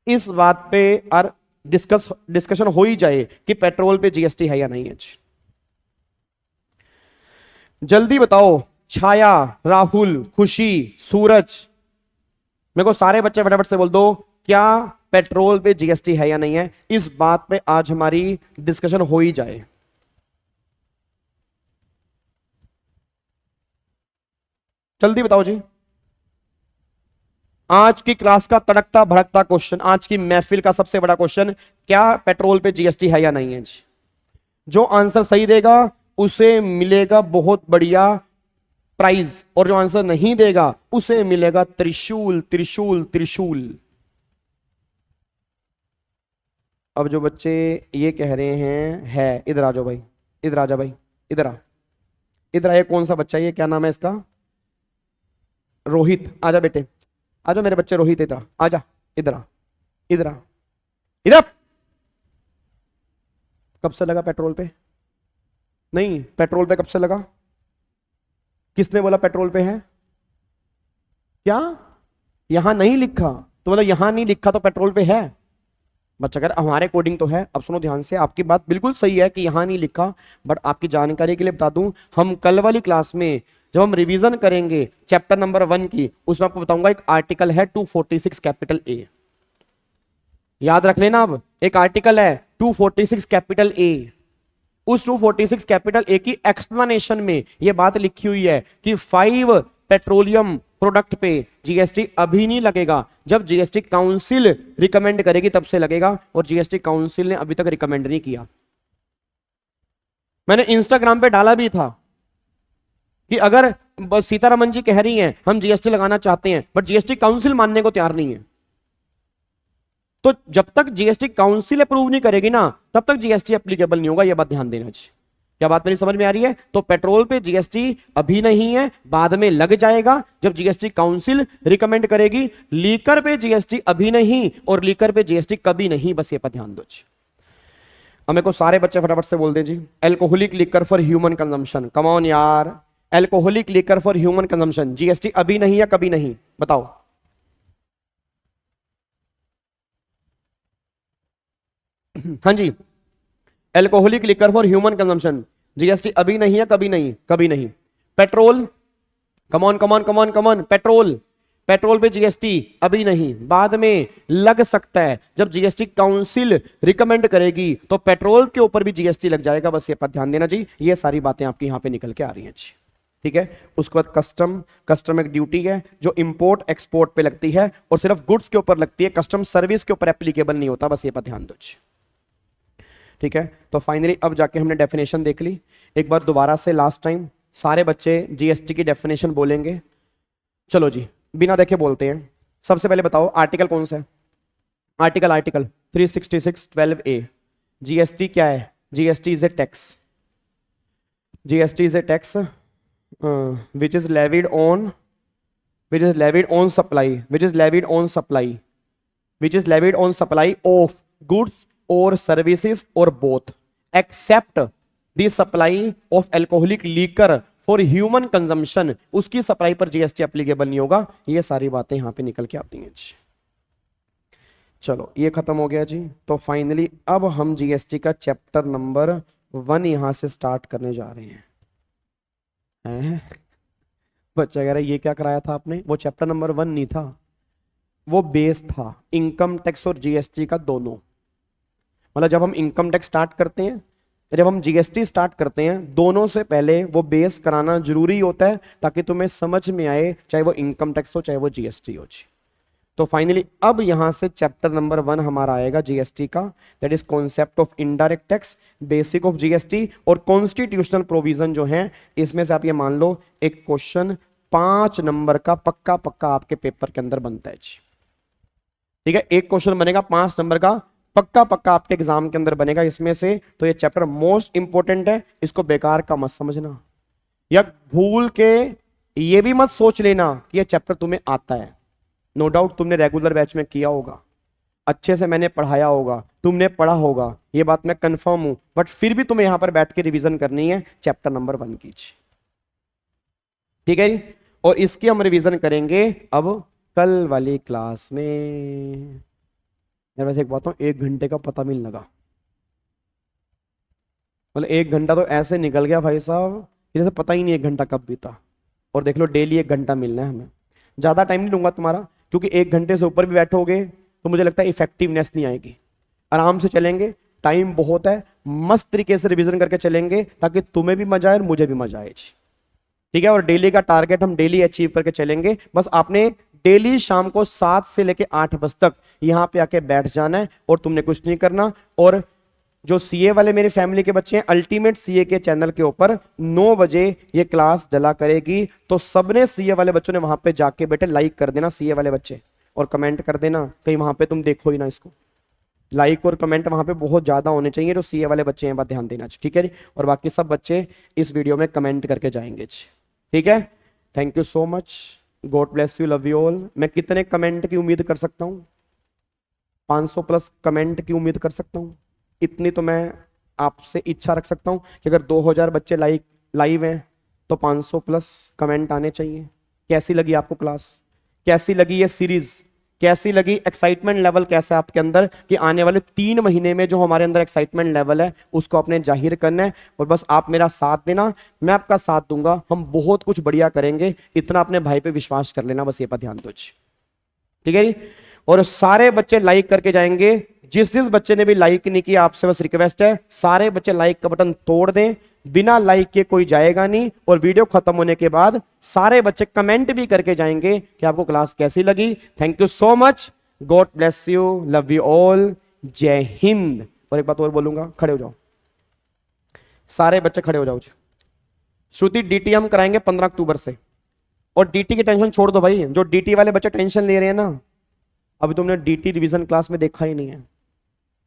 इस बात पे और डिस्कशन हो ही जाए कि पेट्रोल पे जीएसटी है या नहीं है। जल्दी बताओ, छाया, राहुल, खुशी, सूरज। मेरे को सारे बच्चे फटाफट से बोल दो, क्या पेट्रोल पे जीएसटी है या नहीं है? इस बात पे आज हमारी डिस्कशन हो ही जाए। जल्दी बताओ जी। आज की क्लास का तड़कता भड़कता क्वेश्चन, आज की महफिल का सबसे बड़ा क्वेश्चन, क्या पेट्रोल पे जीएसटी है या नहीं है जी? जो आंसर सही देगा उसे मिलेगा बहुत बढ़िया प्राइज, और जो आंसर नहीं देगा उसे मिलेगा त्रिशूल, त्रिशूल, त्रिशूल। अब जो बच्चे ये कह रहे हैं है, इधर आ जाओ भाई, इधर आ जा भाई, इधर आ, इधर आ। ये कौन सा बच्चा है, ये क्या नाम है इसका? रोहित। आजा बेटे, आजा मेरे बच्चे रोहित, इधर आजा, इधर आ, इधर आ, इधर। कब से लगा पेट्रोल पे? नहीं, पेट्रोल पे कब से लगा? किसने बोला पेट्रोल पे है? क्या यहां नहीं लिखा? तो मतलब यहां नहीं लिखा तो पेट्रोल पे है? बच्चा अगर हमारे कोडिंग तो है। अब सुनो ध्यान से, आपकी बात बिल्कुल सही है कि यहां नहीं लिखा, बट आपकी जानकारी के लिए बता दूं, हम कल वाली क्लास में जब हम रिवीजन करेंगे चैप्टर नंबर 1 की, उसमें आपको बताऊंगा एक आर्टिकल है 246 कैपिटल ए। याद रख लेना, अब एक आर्टिकल है 246 कैपिटल ए। उस 246 कैपिटल ए की एक्सप्लेनेशन में यह बात लिखी हुई है कि 5 पेट्रोलियम प्रोडक्ट पे जीएसटी अभी नहीं लगेगा, जब जीएसटी काउंसिल रिकमेंड करेगी तब से लगेगा, और जीएसटी काउंसिल ने अभी तक रिकमेंड नहीं किया। मैंने इंस्टाग्राम पे डाला भी था कि अगर सीतारमन जी कह रही हैं हम जीएसटी लगाना चाहते हैं, बट जीएसटी काउंसिल मानने को तैयार नहीं है, तो जब तक जीएसटी काउंसिल अप्रूव नहीं करेगी ना, तब तक जीएसटी एप्लीकेबल नहीं होगा। यह बात ध्यान देना चाहिए। क्या बात मेरी समझ में आ रही है? तो पेट्रोल पे जीएसटी अभी नहीं है, बाद में लग जाएगा जब जीएसटी काउंसिल रिकमेंड करेगी। लीकर पे जीएसटी अभी नहीं, और लीकर पे जीएसटी कभी नहीं, बस ये पर ध्यान दो। अब मेरे को सारे बच्चे फटाफट से बोल दे जी, alcoholic liquor for human consumption. Come on यार, alcoholic liquor for human consumption, GST अभी नहीं या कभी नहीं? बताओ। हाँ जी, alcoholic liquor for human consumption, GST अभी नहीं है, कभी नहीं? कभी नहीं। Petrol, come on come on come on come on, petrol, petrol पे जीएसटी अभी नहीं, बाद में लग सकता है। जब जीएसटी काउंसिल रिकमेंड करेगी तो पेट्रोल के ऊपर भी जीएसटी लग जाएगा, बस ये पर ध्यान देना जी। ये सारी बातें आपकी यहां पे निकल के आ रही हैं जी, ठीक है। उसके बाद कस्टम, कस्टम एक ड्यूटी है जो इंपोर्ट एक्सपोर्ट पे लगती है, और सिर्फ गुड्स के ऊपर लगती है, कस्टम सर्विस के ऊपर एप्लीकेबल नहीं होता, बस ये पर ध्यान दो जी, ठीक है। तो फाइनली अब जाके हमने डेफिनेशन देख ली। एक बार दोबारा से लास्ट टाइम सारे बच्चे जीएसटी की डेफिनेशन बोलेंगे। चलो जी, बिना देखे बोलते हैं। सबसे पहले बताओ आर्टिकल कौन सा है? Article article 366(12)A। जीएसटी क्या है? GST is a tax, GST is a tax which is levied on, which is levied on supply, which is levied on supply, which is levied on supply of goods or services or both, except the supply of alcoholic liquor for human consumption। उसकी supply पर GST applicable नहीं होगा। ये सारी बातें यहां पे निकल के आती हैं जी। चलो ये खत्म हो गया जी। तो फाइनली अब हम जीएसटी का चैप्टर नंबर 1 यहां से स्टार्ट करने जा रहे हैं। बच्चा कह रहा है ये क्या कराया था आपने? वो चैप्टर नंबर 1 नहीं था, वो बेस था, इनकम टैक्स और जीएसटी का दोनों। मतलब जब हम इनकम टैक्स स्टार्ट करते हैं, जब हम जीएसटी स्टार्ट करते हैं, दोनों से पहले वो बेस कराना जरूरी होता है, ताकि तुम्हें समझ में आए, चाहे वो इनकम टैक्स हो चाहे वो जीएसटी हो। तो फाइनली अब यहां से चैप्टर नंबर 1 हमारा आएगा जीएसटी का, that is concept of indirect tax, basic of GST और कॉन्स्टिट्यूशनल प्रोविजन जो है। इसमें से आप ये मान लो एक क्वेश्चन 5 नंबर का पक्का पक्का आपके पेपर के अंदर बनता है जी, ठीक है। एक क्वेश्चन बनेगा 5 नंबर का, पक्का पक्का आपके एग्जाम के अंदर बनेगा इसमें से। तो ये चैप्टर मोस्ट इंपॉर्टेंट है, इसको बेकार का मत समझना, या भूल के ये भी मत सोच लेना कि ये चैप्टर तुम्हें आता है। नो डाउट तुमने रेगुलर बैच में किया होगा, अच्छे से मैंने पढ़ाया होगा, तुमने पढ़ा होगा, ये बात मैं कंफर्म हूं, बट फिर भी तुम्हें यहां पर बैठ के रिवीजन करनी है चैप्टर नंबर 1 की, ठीक है जी। और इसकी हम रिवीजन करेंगे अब कल वाली क्लास में। यार वैसे एक बात हूं, 1 घंटे का पता भी नहीं लगा, मतलब 1 घंटा तो ऐसे निकल गया भाई साहब, जैसे पता ही नहीं 1 घंटा कब बीता। और देख लो डेली 1 घंटा मिलना है हमें। ज़्यादा टाइम नहीं लूंगा तुम्हारा, क्योंकि 1 घंटे से ऊपर भी बैठोगे तो मुझे लगता है इफेक्टिवनेस नहीं आएगी। आराम से चलेंगे, टाइम बहुत है, मस्त तरीके से रिवीजन करके चलेंगे ताकि तुम्हें भी मजा आए और मुझे भी मजा आए। ठीक है, और डेली का टारगेट हम डेली अचीव करके चलेंगे। बस आपने डेली शाम को 7 से लेके 8 बजे तक यहां पे आके बैठ जाना है और तुमने कुछ नहीं करना। और जो सीए वाले मेरी फैमिली के बच्चे हैं, अल्टीमेट सीए के चैनल के ऊपर 9 बजे ये क्लास डला करेगी, तो सबने सीए वाले बच्चों ने वहां पे जाके बेटे लाइक कर देना सीए वाले बच्चे, और कमेंट कर देना। कहीं वहां पे तुम देखो ही ना इसको, लाइक और कमेंट वहां पे बहुत ज्यादा होने चाहिए जो सीए वाले बच्चे हैं, बात ध्यान देना। ठीक है, और बाकी सब बच्चे इस वीडियो में कमेंट करके जाएंगे। ठीक है, thank you so much, god bless you, love you all. मैं कितने कमेंट की उम्मीद कर सकता हूँ? 500 प्लस कमेंट की उम्मीद कर सकता हूँ। इतनी तो मैं आपसे इच्छा रख सकता हूँ कि अगर 2000 बच्चे लाइव हैं तो 500 प्लस कमेंट आने चाहिए। कैसी लगी आपको क्लास? कैसी लगी ये सीरीज? कैसी लगी? एक्साइटमेंट लेवल कैसा है आपके अंदर कि आने वाले 3 महीने में जो हमारे अंदर एक्साइटमेंट लेवल है उसको आपने जाहिर करना है, और बस आप मेरा साथ देना, मैं आपका साथ दूंगा, हम बहुत कुछ बढ़िया करेंगे। इतना अपने भाई पे विश्वास कर लेना, बस ये पर ध्यान दो। ठीक है जी, और सारे बच्चे लाइक करके जाएंगे। जिस बच्चे ने भी लाइक नहीं किया, आपसे बस रिक्वेस्ट है, सारे बच्चे लाइक का बटन तोड़ दें। बिना लाइक के कोई जाएगा नहीं, और वीडियो खत्म होने के बाद सारे बच्चे कमेंट भी करके जाएंगे कि आपको क्लास कैसी लगी। Thank you so much, god bless you, love you all, जय हिंद। और एक बात और बोलूंगा, खड़े हो जाओ, सारे बच्चे खड़े हो जाओ। श्रुति डीटी हम कराएंगे 15 अक्टूबर से, और डीटी की टेंशन छोड़ दो भाई। जो डीटी वाले बच्चे टेंशन ले रहे हैं ना, अभी तुमने डीटी रिवीजन क्लास में देखा ही नहीं है।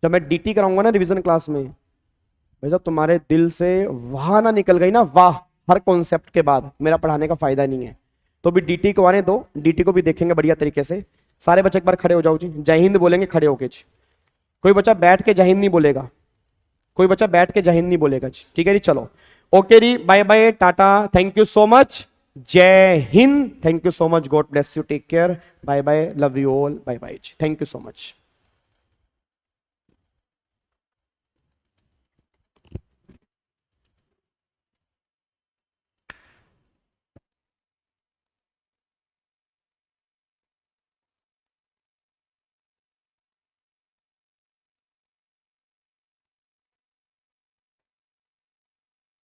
जब मैं डीटी कराऊंगा ना रिवीजन क्लास में, भाई साहब तुम्हारे दिल से वाह ना निकल गई ना, वाह, हर कॉन्सेप्ट के बाद मेरा पढ़ाने का फायदा नहीं है। तो भी डीटी को आने दो, डीटी को भी देखेंगे बढ़िया तरीके से। सारे बच्चे एक बार खड़े हो जाओ जी, जय हिंद बोलेंगे खड़े होके। कोई बच्चा बैठ के जय हिंद नहीं बोलेगा, कोई बच्चा बैठ के जय हिंद नहीं बोलेगा। ठीक है जी, चलो ओके जी, bye bye, tata, thank you so much, जय हिंद, thank you so much, god bless you, take care, bye bye, love you all, bye bye, thank you so much.